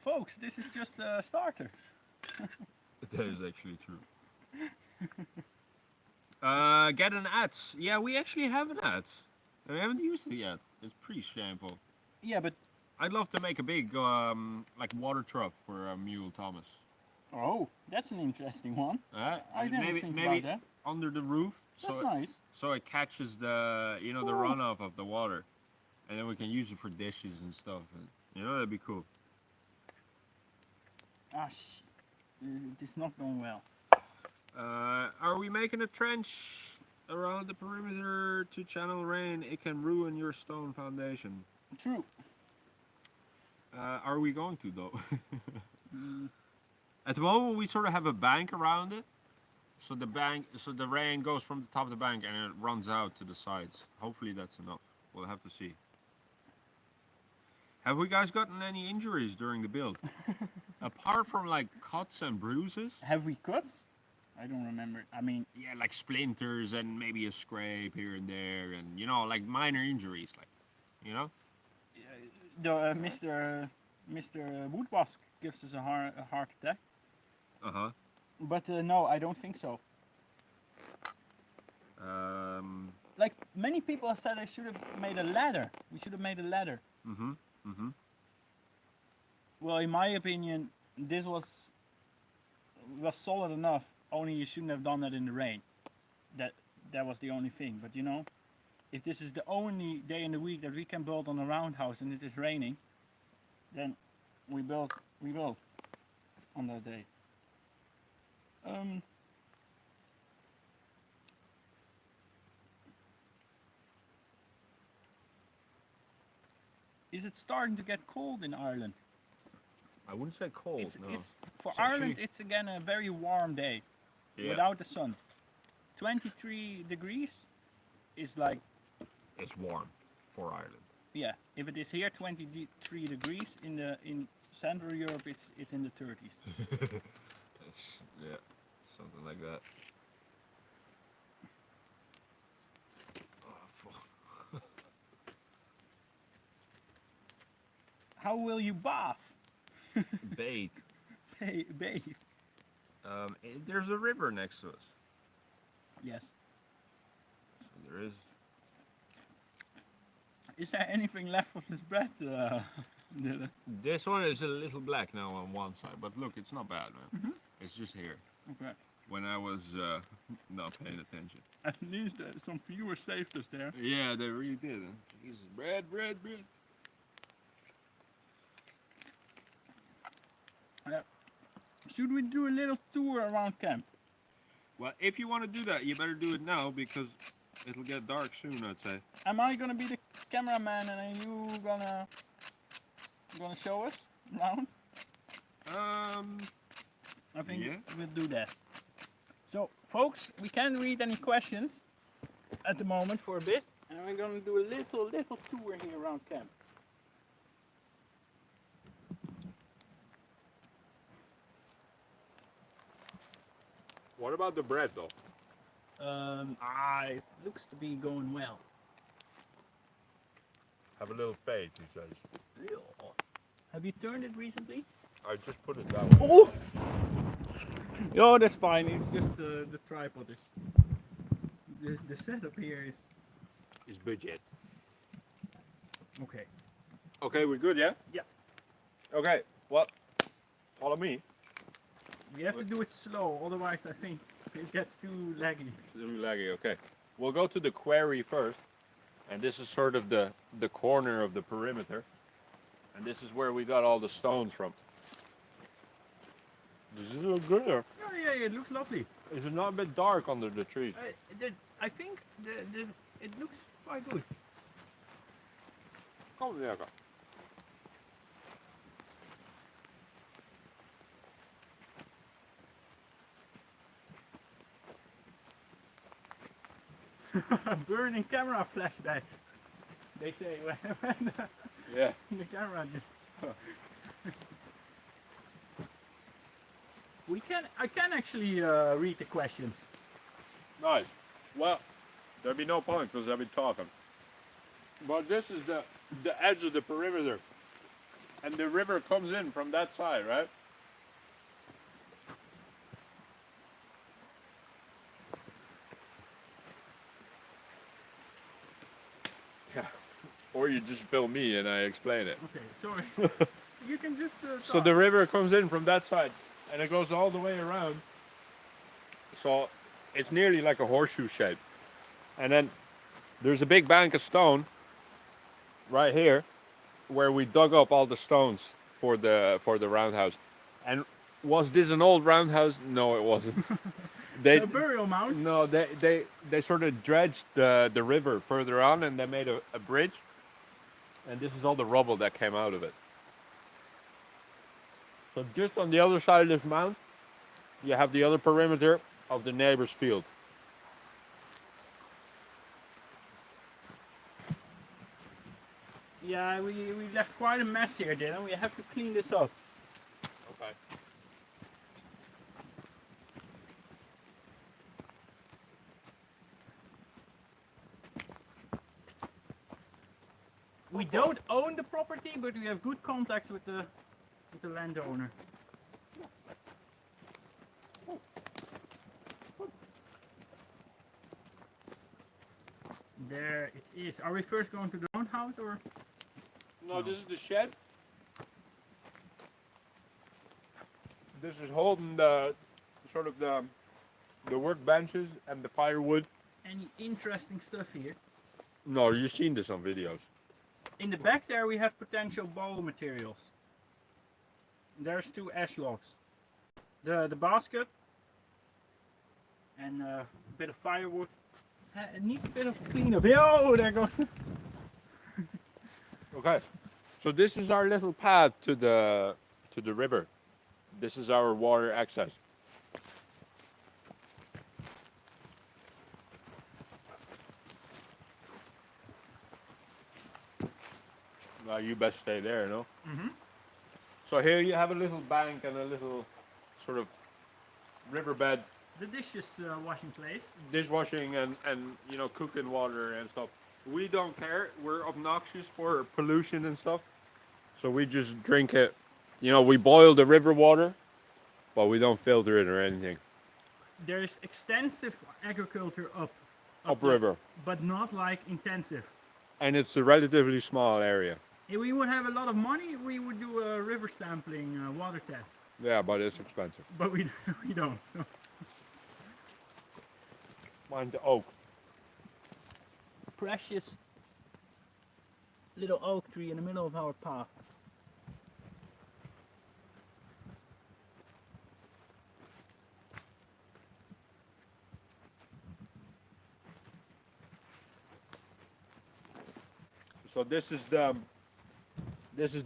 Folks, this is just a starter. That is actually true. Get an adze. Yeah, we actually have an adze. We haven't used it yet. It's pretty shameful. Yeah, but I'd love to make a big like water trough for Mule Thomas. Oh, that's an interesting one. I didn't think maybe about that. under the roof. That's nice. So it catches the the runoff of the water, and then we can use it for dishes and stuff. And, that'd be cool. Ah, it is not going well. Are we making a trench around the perimeter to channel rain? It can ruin your stone foundation. True. Are we going to though? At the moment, we sort of have a bank around it, so the rain goes from the top of the bank and it runs out to the sides. Hopefully, that's enough. We'll have to see. Have we guys gotten any injuries during the build? Apart from like cuts and bruises? Have we cuts? I don't remember. I mean... Yeah, like splinters and maybe a scrape here and there and, like minor injuries, like, Mr. Woodwask gives us a heart attack. Uh-huh. But no, I don't think so. Like, many people have said I should have made a ladder. We should have made a ladder. Well, in my opinion, this was solid enough. Only you shouldn't have done that in the rain. That was the only thing. But if this is the only day in the week that we can build on a roundhouse and it is raining, then we build on that day. Is it starting to get cold in Ireland? I wouldn't say cold, no. For Ireland, it's again a very warm day without the sun. 23 degrees is like... It's warm for Ireland. Yeah, if it is here 23 degrees, in Central Europe it's in the 30s. Yeah, something like that. Oh, How will you bath? Bait. Bait. There's a river next to us. Yes. So there is. Is there anything left of this bread? Dylan? This one is a little black now on one side, but look, it's not bad, man. It's just here. Okay. When I was not paying attention. At least some viewers saved us there. Yeah, they really did. Jesus, bread. Should we do a little tour around camp? Well, if you want to do that, you better do it now because it'll get dark soon, I'd say. Am I gonna be the cameraman and are you gonna show us around? I think we'll do that. So, folks, we can't read any questions at the moment for a bit, and we're gonna do a little tour here around camp. What about the bread, though? It looks to be going well. Have a little faith, he says. Have you turned it recently? I just put it that way. Oh! Oh, that's fine. It's just the tripod. The setup here is It's budget. okay. Okay, we're good, yeah? Yeah. Okay, well, follow me. We have to do it slow, otherwise I think it gets too laggy. Too laggy, okay. We'll go to the quarry first. And this is sort of the corner of the perimeter. And this is where we got all the stones from. Does this look good, or? Yeah, it looks lovely. Is it not a bit dark under the trees? I think it looks quite good. Kom weer. Burning camera flashbacks. They say when Yeah. the camera just I can actually read the questions. Nice. Well, there'd be no point because I've been talking. But this is the edge of the perimeter. And the river comes in from that side, right? Yeah. Or you just film me and I explain it. Okay, sorry. You can just So the river comes in from that side and it goes all the way around. So it's nearly like a horseshoe shape. And then there's a big bank of stone right here where we dug up all the stones for the roundhouse. And was this an old roundhouse? No, it wasn't. a burial mound? No, they sort of dredged the river further on and they made a bridge. And this is all the rubble that came out of it. So just on the other side of this mound, you have the other perimeter of the neighbor's field. Yeah, we left quite a mess here, didn't we? We have to clean this up. Okay. We don't own the property, but we have good contacts with the landowner. There it is. Are we first going to the roundhouse or? No, this is the shed. This is holding the sort of the workbenches and the firewood. Any interesting stuff here? No, you've seen this on videos. In the back there we have potential bow materials. There's 2 ash logs. The basket and a bit of firewood. It needs a bit of cleanup. Oh, there goes. Okay, so this is our little path to the river. This is our water access. Well, you best stay there, no? Mm-hmm. So here you have a little bank and a little sort of riverbed. The dishes washing place. Dishwashing and you know, cooking water and stuff. We don't care. We're obnoxious for pollution and stuff. So we just drink it You know, we boil the river water, but we don't filter it or anything. There is extensive agriculture Upriver. but not like intensive. And it's a relatively small area. If we would have a lot of money, we would do a river sampling water test. Yeah, but it's expensive. But we don't. So. Mind the oak. Precious little oak tree in the middle of our path. So this is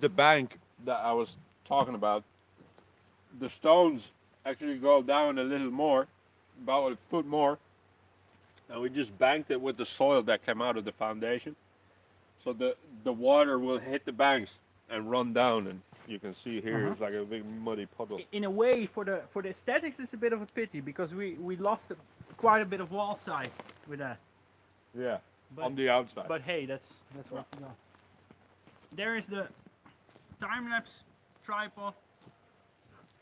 the bank that I was talking about. The stones actually go down a little more, about a foot more, and we just banked it with the soil that came out of the foundation. So the water will hit the banks and run down, and you can see here it's like a big muddy puddle. In a way, for the aesthetics, it's a bit of a pity because we lost quite a bit of wall side with that. Yeah, But, on the outside. But hey, that's what we got. There is the time-lapse tripod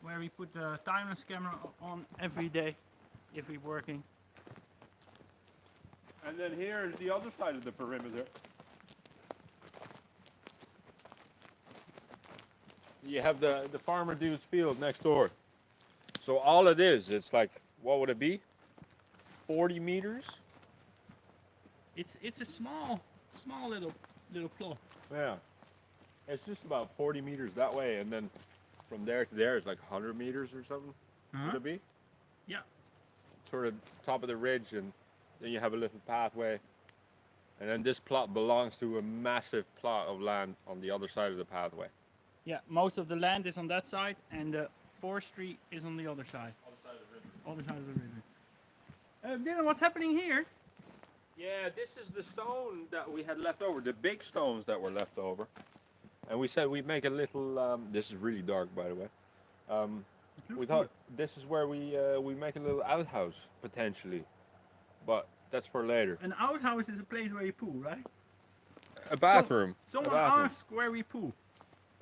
where we put the time-lapse camera on every day if we're working. And then here is the other side of the perimeter. You have the farmer dude's field next door. So all it is, it's like, what would it be? 40 meters? It's a small little plot. Yeah. It's just about 40 meters that way, and then from there to there is like 100 meters or something. Would it be? Yeah. Sort of top of the ridge, and then you have a little pathway. And then this plot belongs to a massive plot of land on the other side of the pathway. Yeah, most of the land is on that side, and the forestry is on the other side. Other side of the river. Other side of the river. Dylan, what's happening here? Yeah, this is the stone that we had left over, the big stones that were left over. And we said we'd make a little, this is really dark by the way. We thought this is where we make a little outhouse, potentially. But that's for later. An outhouse is a place where you poo, right? A bathroom. Someone asked where we poo.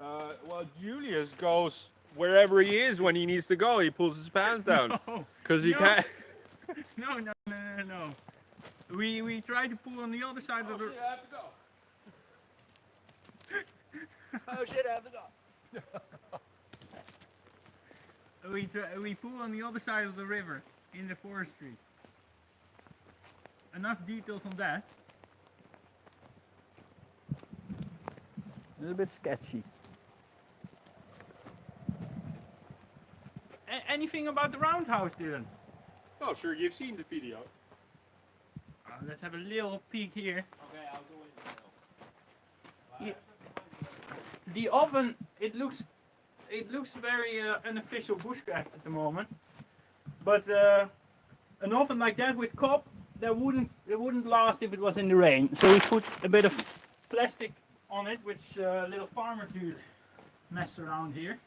Well, Julius goes wherever he is when he needs to go. He pulls his pants down. Because he can't. No. We try to pull on the other side of the... I have to go. Oh shit, I have to go. We pull on the other side of the river in the forestry. Enough details on that. A little bit sketchy. Anything about the roundhouse, Dylan? Oh sure, you've seen the video. Let's have a little peek here. Okay, I'll go in now. The oven, it looks very unofficial bushcraft at the moment, but an oven like that with cob, it wouldn't last if it was in the rain. So we put a bit of plastic on it, which little farmer dude messed around here.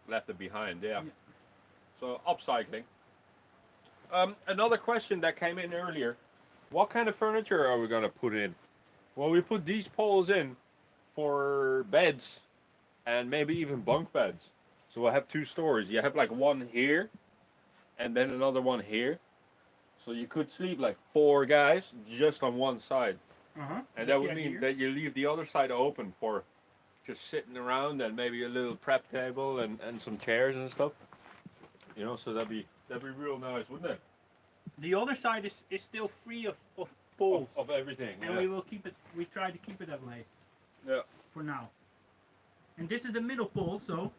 Left it behind, yeah. So upcycling. Another question that came in earlier: what kind of furniture are we gonna put in? Well, we put these poles in for beds and maybe even bunk beds. So we'll have two stories. You have like one here and then another one here. So you could sleep like 4 guys just on one side. And that would mean that you leave the other side open for just sitting around and maybe a little prep table and some chairs and stuff. You know, so that'd be real nice, wouldn't it? The other side is still free of poles. Of everything. And we will keep it, we try to keep it that way. Yeah. For now. And this is the middle pole, so...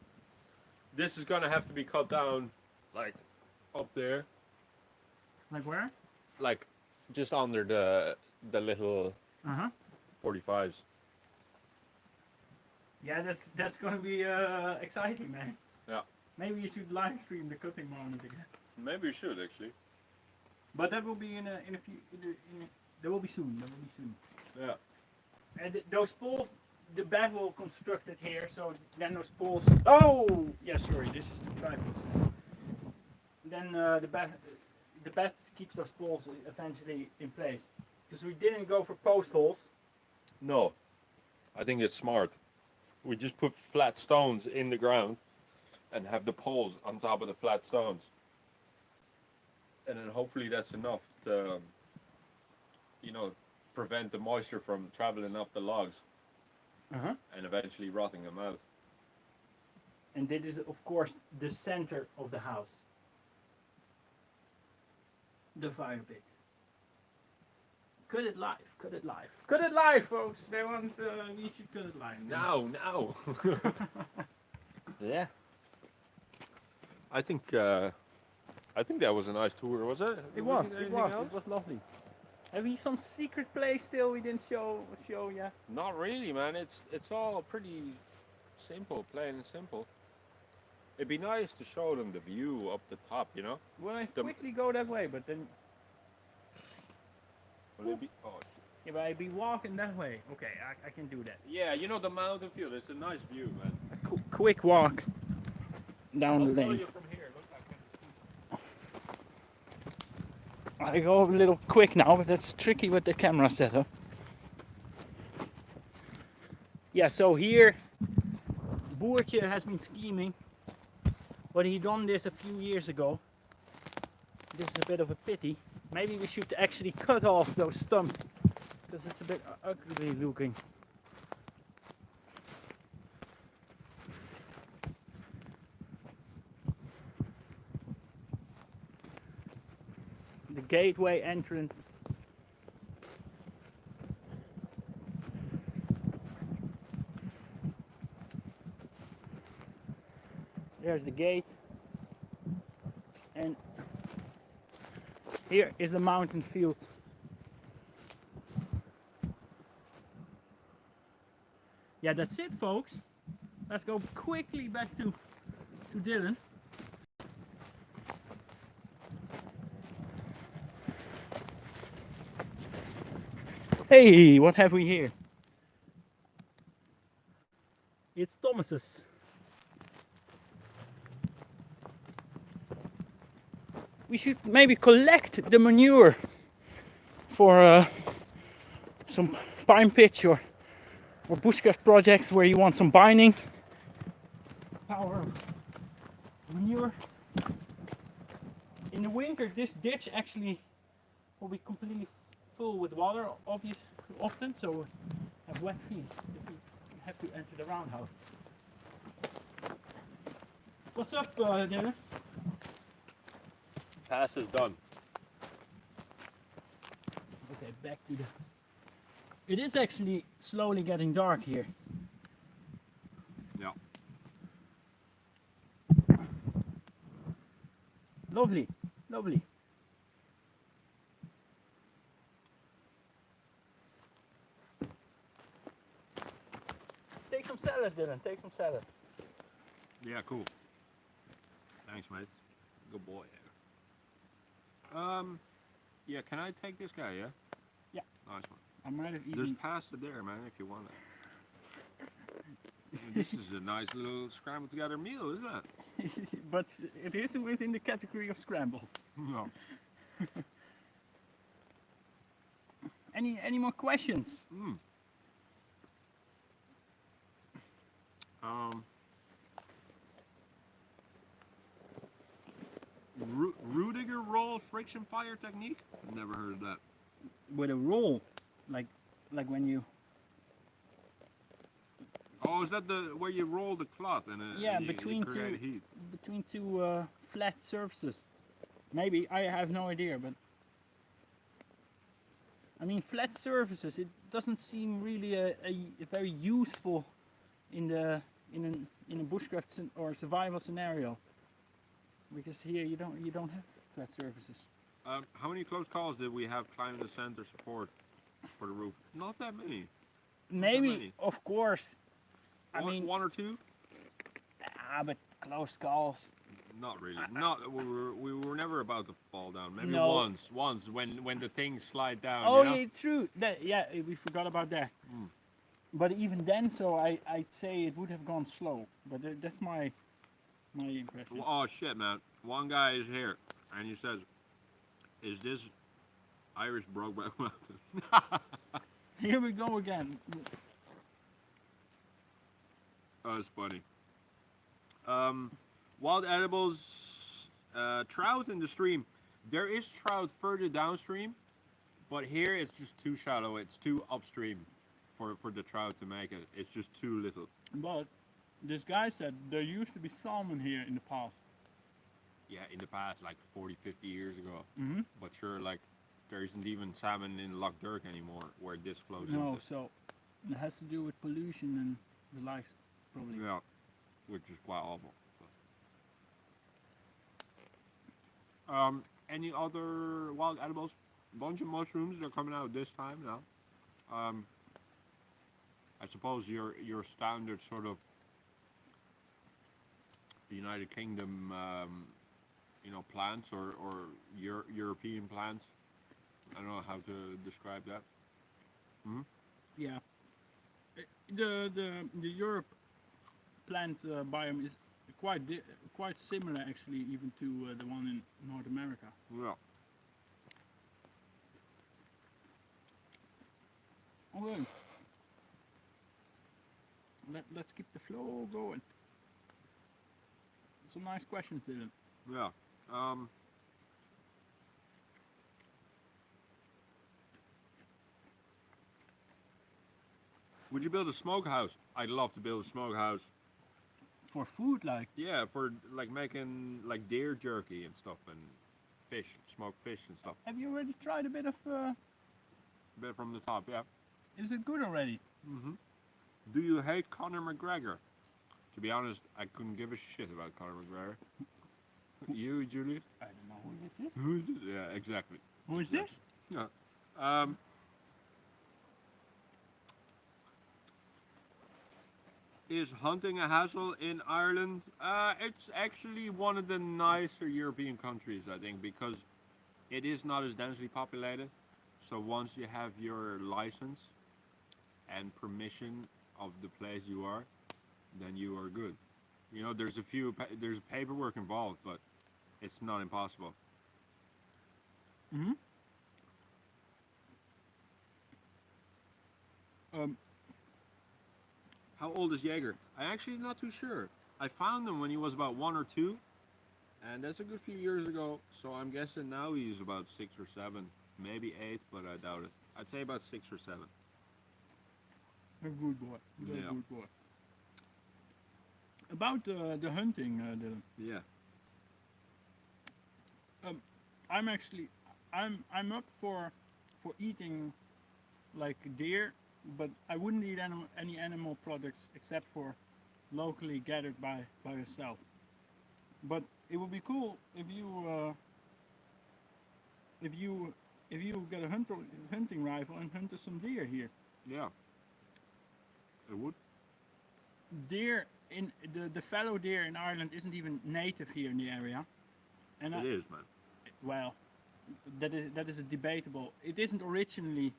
This is gonna have to be cut down, like, up there. Like where? Like, just under the little 45s. Yeah, that's gonna be exciting, man. Yeah. Maybe you should live stream the cutting moment again. Maybe you should actually. But that will be in a few. That will be soon. That will be soon. Yeah. And those poles, the bed will construct it here, so then those poles. Oh, yeah, sorry. This is the tripod. Then the bed keeps those poles eventually in place. Because we didn't go for post holes. No. I think it's smart. We just put flat stones in the ground and have the poles on top of the flat stones. And then hopefully that's enough to, you know, prevent the moisture from traveling up the logs and eventually rotting them out. And this is, of course, the center of the house. The fire pit. Cut it live, cut it live. Cut it live, folks! They want, we should cut it live. No. Yeah. I think that was a nice tour, was it? It was lovely. Have we some secret place still we didn't show yet? Not really, man. It's all pretty simple, plain and simple. It'd be nice to show them the view up the top, you know? Well, I quickly go that way, but then... Will it be... Oh, if I be walking that way, okay, I can do that. yeah, you know the mountain field, it's a nice view, man. A quick walk down the lane. You from here. Look like I go a little quick now, but that's tricky with the camera setup. Yeah, so here, Boertje has been scheming, but he done this a few years ago. This is a bit of a pity. Maybe we should actually cut off those stumps, because it's a bit ugly looking. The gateway entrance. There's the gate. And here is the mountain field. Yeah, that's it, folks. Let's go quickly back to Dylan. Hey, what have we here? It's Thomas's. We should maybe collect the manure for some pine pitch or bushcraft projects where you want some binding power of manure. In the winter, this ditch actually will be completely full with water, often, so we have wet feet if we have to enter the roundhouse. What's up, Dylan? pass is done. Okay, back to the... It is actually slowly getting dark here. Yeah. Lovely, lovely. Take some salad, Dylan, take some salad. Yeah, cool. Thanks, mate. Good boy. Yeah, can I take this guy, yeah? Yeah. Nice one. I might have There's even... pasta there, man, if you want it. This is a nice little scrambled together meal, isn't it? But it is within the category of scramble. No. Any more questions? Rudiger roll friction fire technique? Never heard of that. With a roll, like when you... Oh, is that the where you roll the cloth and yeah, you between create heat? between two flat surfaces. Maybe, I have no idea, but I mean flat surfaces. It doesn't seem really a very useful in a bushcraft or survival scenario, because here you don't have flat surfaces. How many close calls did we have climbing the center support for the roof? Not that many. Maybe, of course. I mean, one or two? But close calls. Not really. Not we were never about to fall down. Maybe No. once when the things slide down. Oh, you know? yeah, true. That, yeah, we forgot about that. But even then, so I'd say it would have gone slow. But that's my impression. Oh shit, man! One guy is here, and he says, "Is this Irish Brokeback Mountain?" Here we go again. Oh, it's funny. Wild edibles, trout in the stream. There is trout further downstream, but here it's just too shallow. It's too upstream for the trout to make it. It's just too little. But this guy said there used to be salmon here in the past. Yeah, in the past, like 40, 50 years ago. Mm-hmm. But sure, like, there isn't even salmon in Loch Dirk anymore, where this flows No, into. so it has to do with pollution and the likes, probably. Yeah, which is quite awful. Any other wild edibles? Bunch of mushrooms. They're coming out this time now. I suppose your standard sort of United Kingdom, plants or European plants. I don't know how to describe that. Yeah. The Europe plant biome is quite similar actually, even to the one in North America. Yeah. Okay. Let's keep the flow going. Some nice questions, Dylan. Yeah. Would you build a smokehouse? I'd love to build a smokehouse. For food, like. Yeah, for like making like deer jerky and stuff and fish, smoked fish and stuff. Have you already tried a bit of? A bit from the top, yeah. Is it good already? Do you hate Conor McGregor? To be honest, I couldn't give a shit about Conor McGregor. You, Julie? I don't know who this is. Who is this? Yeah, exactly. Who is this? Yeah. Is hunting a hassle in Ireland? It's actually one of the nicer European countries, I think, because it is not as densely populated. So once you have your license and permission of the place you are, then you are good. You know, there's paperwork involved, but it's not impossible. Mm-hmm. How old is Jaeger? I'm actually not too sure. I found him when he was about 1 or 2, and that's a good few years ago. So I'm guessing now he's about 6 or 7, maybe 8, but I doubt it. I'd say about 6 or 7. A good boy. Very Yeah. good boy. About the hunting, Dylan. Yeah. I'm up for eating like deer, but I wouldn't eat any animal products except for locally gathered by yourself. But it would be cool if you get a hunting rifle and hunt some deer here. Yeah. It would. Deer in the fallow deer in Ireland isn't even native here in the area, and It is, man. well, that is a debatable. It isn't originally.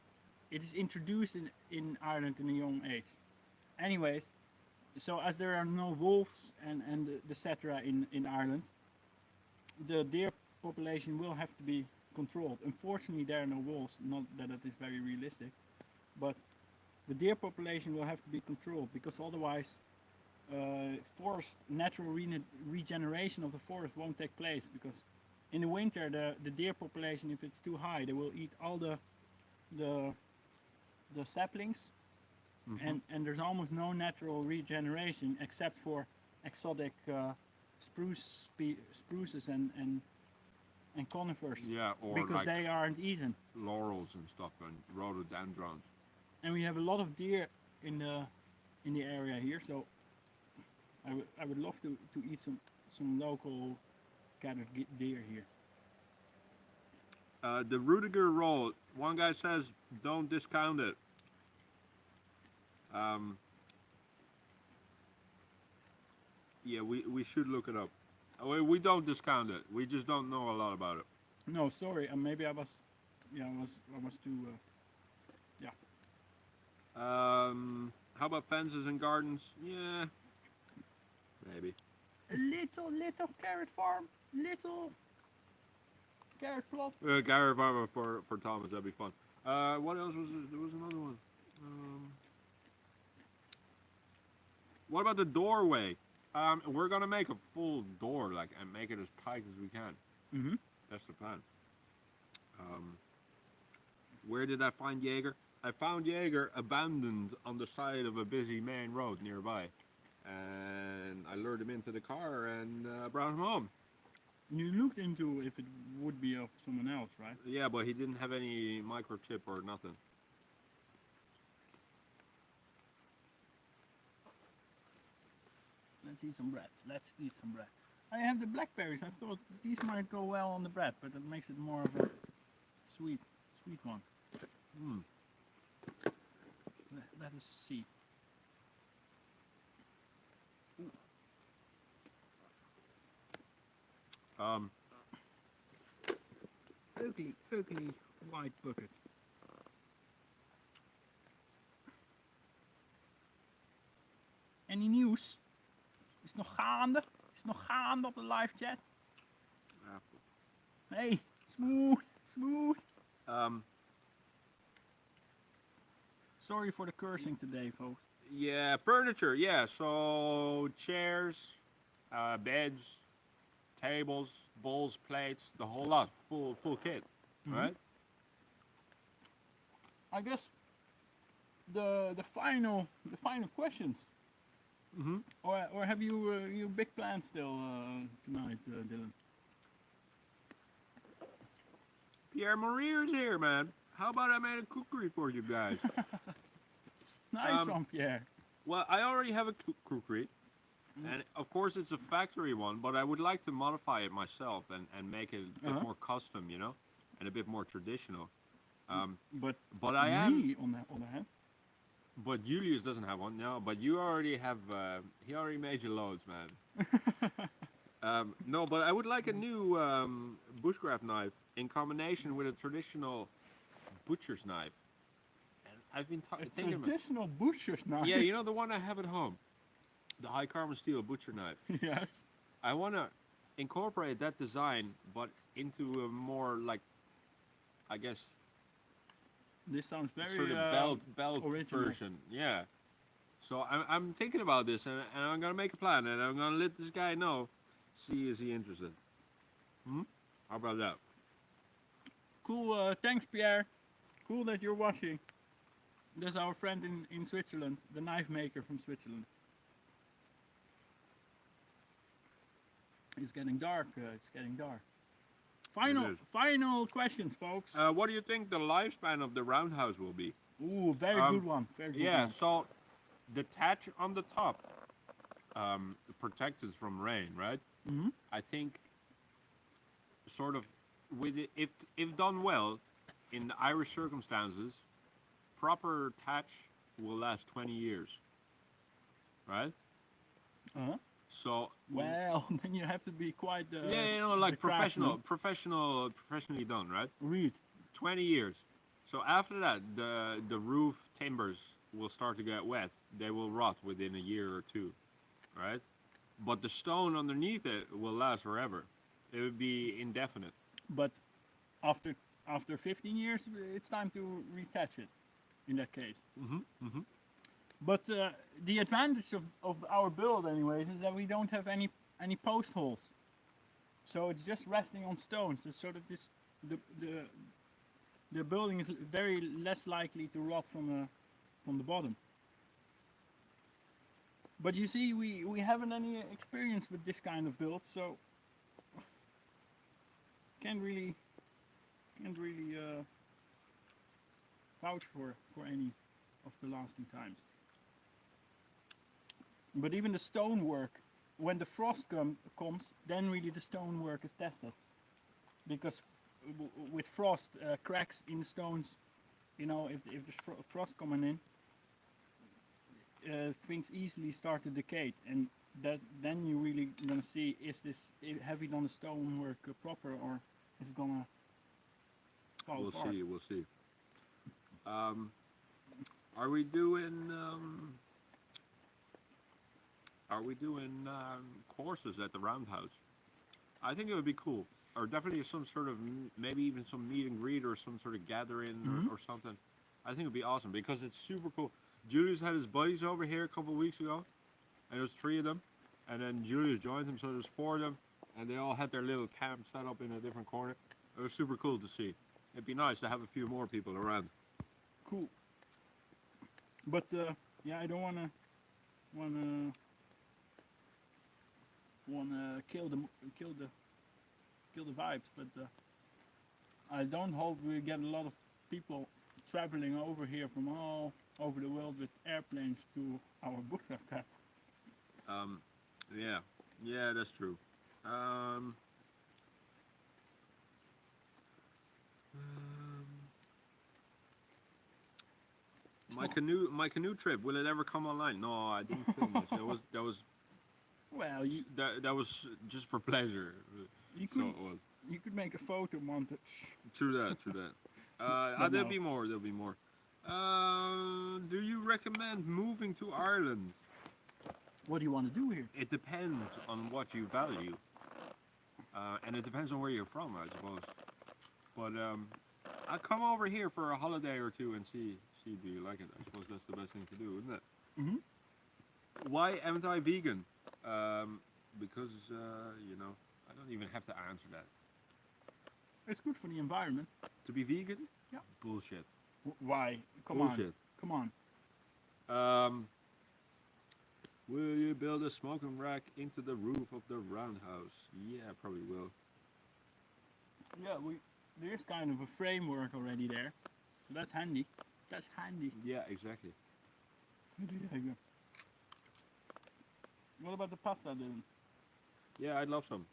It is introduced in Ireland in a young age. Anyways, so as there are no wolves and the cetera in Ireland, the deer population will have to be controlled. Unfortunately, there are no wolves. Not that it is very realistic, but the deer population will have to be controlled because otherwise, forest natural regeneration of the forest won't take place. Because in the winter, the deer population, if it's too high, they will eat all the saplings, and there's almost no natural regeneration except for exotic spruces and conifers. Yeah, or because like they aren't eaten. laurels and stuff and rhododendrons. And we have a lot of deer in the area here, so I would love to eat some local gathered deer here. The Rudiger roll. One guy says don't discount it. Yeah, we should look it up. We don't discount it. We just don't know a lot about it. No, sorry. Maybe I was too. Yeah. How about fences and gardens? Yeah, maybe. A little carrot farm, little carrot plot. Garrett Farmer for Thomas. That'd be fun. What else was there? There was another one. What about the doorway? We're gonna make a full door, like, and make it as tight as we can. Mm-hmm. That's the plan. Where did I find Jaeger? I found Jaeger abandoned on the side of a busy main road nearby, and I lured him into the car and brought him home. You looked into if it would be of someone else, right? Yeah, but he didn't have any microchip or nothing. Let's eat some bread. Let's eat some bread. I have the blackberries. I thought these might go well on the bread, but it makes it more of a sweet one. Hmm. Let us see. Ugly white bucket. Any news? Is nog gaande? Is nog gaande op de live chat? Hey, smooth. Sorry for the cursing today, folks. Yeah, furniture. Yeah, so chairs, beds, tables, bowls, plates, the whole lot, full kit, right? I guess the final questions. Or have you big plans still tonight, Dylan? Pierre Marier's here, man. How about I made a cookery for you guys? Nice one, Pierre. Well, I already have a cookery, and of course it's a factory one, but I would like to modify it myself and make it a bit more custom, you know, and a bit more traditional. But I am on the other hand. But Julius doesn't have one, no. But you already have. He already made you loads, man. No, but I would like a new bushcraft knife in combination with a traditional butcher's knife. And I've been thinking about traditional butcher's knife. Yeah, you know the one I have at home, the high carbon steel butcher knife. Yes. I want to incorporate that design, but into a more like, I guess. This sounds very sort of belt original. version, yeah. So I'm thinking about this, and I'm gonna make a plan, and I'm gonna let this guy know. See, is he interested? How about that? Cool. Thanks, Pierre. Cool that you're watching. There's our friend in Switzerland, the knife maker from Switzerland. It's getting dark. It's getting dark. Final questions, folks. What do you think the lifespan of the roundhouse will be? Ooh, very good one. Very good yeah, one. so the thatch on the top protects us from rain, right? I think sort of with it, if done well in the Irish circumstances, proper thatch will last 20 years, right? So well, then you have to be quite yeah, you know, like craftsman. professionally done, right? Read 20 years. So after that, the roof timbers will start to get wet. They will rot within a year or two, right? But the stone underneath it will last forever. It would be indefinite. But after 15 years, it's time to retouch it. In that case. But the advantage of our build, anyways, is that we don't have any post holes. So it's just resting on stones. It's sort of this the building is very less likely to rot from the bottom. But you see, we haven't any experience with this kind of build, so can't really vouch for any of the lasting times. But even the stonework, when the frost comes, then really the stonework is tested. Because with frost, cracks in the stones, you know, if there's frost coming in, things easily start to decay, and then you really gonna see, have we done the stonework proper, or is it gonna fall apart? We'll see. Are we doing courses at the Roundhouse? I think it would be cool, or definitely some sort of, maybe even some meet and greet or some sort of gathering or something. I think it would be awesome because it's super cool. Julius had his buddies over here a couple of weeks ago, and there's 3 of them, and then Julius joins them, so there's 4 of them, and they all had their little camp set up in a different corner. It was super cool to see. It'd be nice to have a few more people around. Cool. But yeah, I don't wanna kill the vibes, but I don't hope we get a lot of people traveling over here from all over the world with airplanes to our bushcraft camp. Yeah, that's true. My canoe trip, will it ever come online? No, I didn't film it. That was Well, that was just for pleasure. you So could it was. you could make a photo montage. True that. There'll be more. Do you recommend moving to Ireland? What do you want to do here? It depends on what you value, and it depends on where you're from, I suppose. But I'll come over here for a holiday or 2 and see. Do you like it? I suppose that's the best thing to do, isn't it? Mhm. Why am I vegan? Because I don't even have to answer that. It's good for the environment. To be vegan? Yeah. Bullshit. Why? Come Bullshit. on. Will you build a smoking rack into the roof of the roundhouse? Yeah, I probably will. Yeah, there's kind of a framework already there. So that's handy. Yeah, exactly. What about the pasta then? Yeah, I'd love some.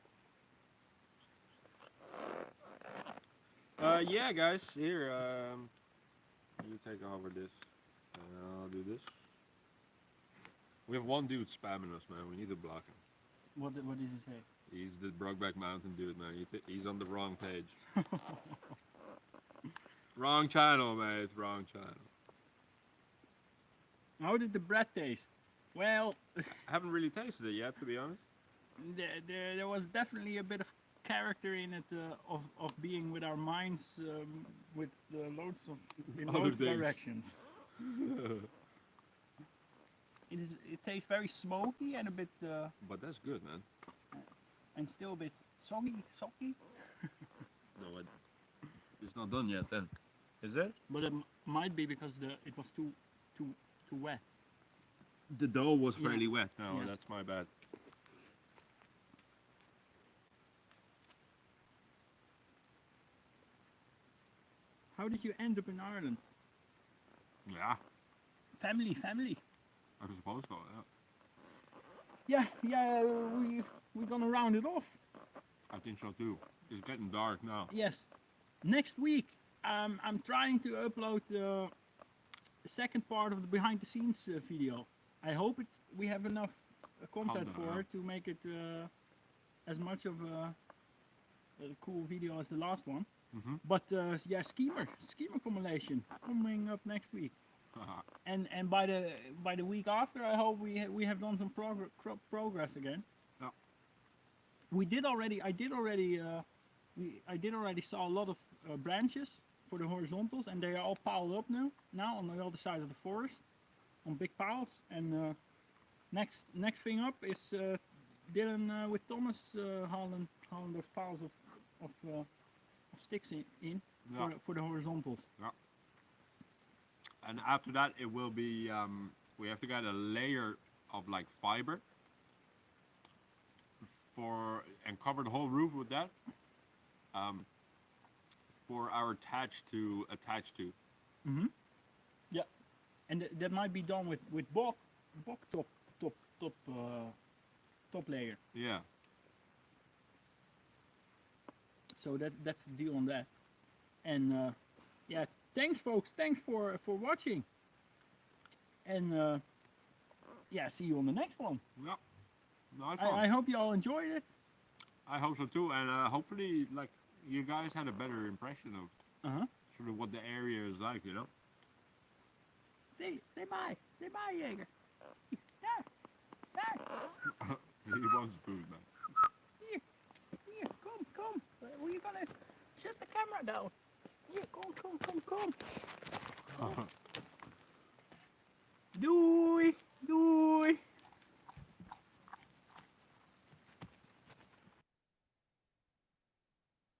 Yeah, guys, here, you take over this, and I'll do this. We have one dude spamming us, man. We need to block him. What did he say? He's the Brokeback Mountain dude, man. He's on the wrong page. Wrong channel, mate. Wrong channel. How did the bread taste? Well, I haven't really tasted it yet, to be honest. there was definitely a bit of character in it of being with our minds with loads of in Other loads things. directions. It tastes very smoky and a bit But that's good, man. and still a bit soggy. No, it's not done yet, then. Is it? But it might be because it was too wet. The dough was Yeah. fairly wet. No, Yeah. that's my bad. How did you end up in Ireland? Yeah, Family. I suppose so, yeah. Yeah. We're gonna round it off. I think so too. It's getting dark now. Yes. Next week, I'm trying to upload the second part of the behind the scenes video. I hope we have enough content Content, for yeah. it to make it as much of a cool video as the last one. Mm-hmm. But yeah, schemer compilation coming up next week. And by the week after, I hope we have done some progress again. Yeah. I did already saw a lot of branches for the horizontals, and they are all piled up now on the other side of the forest, on big piles. And next thing up is Dylan with Thomas hauling those piles of sticks in Yeah. for the horizontals. And after that, it will be, we have to get a layer of like fiber and cover the whole roof with that for our thatch to attach to. Mm-hmm. Yeah, and that might be done with bog top layer. Yeah. So that's the deal on that. And yeah, thanks folks. Thanks for watching. And yeah, see you on the next one. Yeah. Nice I one. hope you all enjoyed it. I hope so too, and hopefully, like, you guys had a better impression of sort of what the area is like, you know? Say bye. Say bye, Jaeger. There. He wants food, man. Here, come. We're gonna shut the camera down. Here, come. Doei.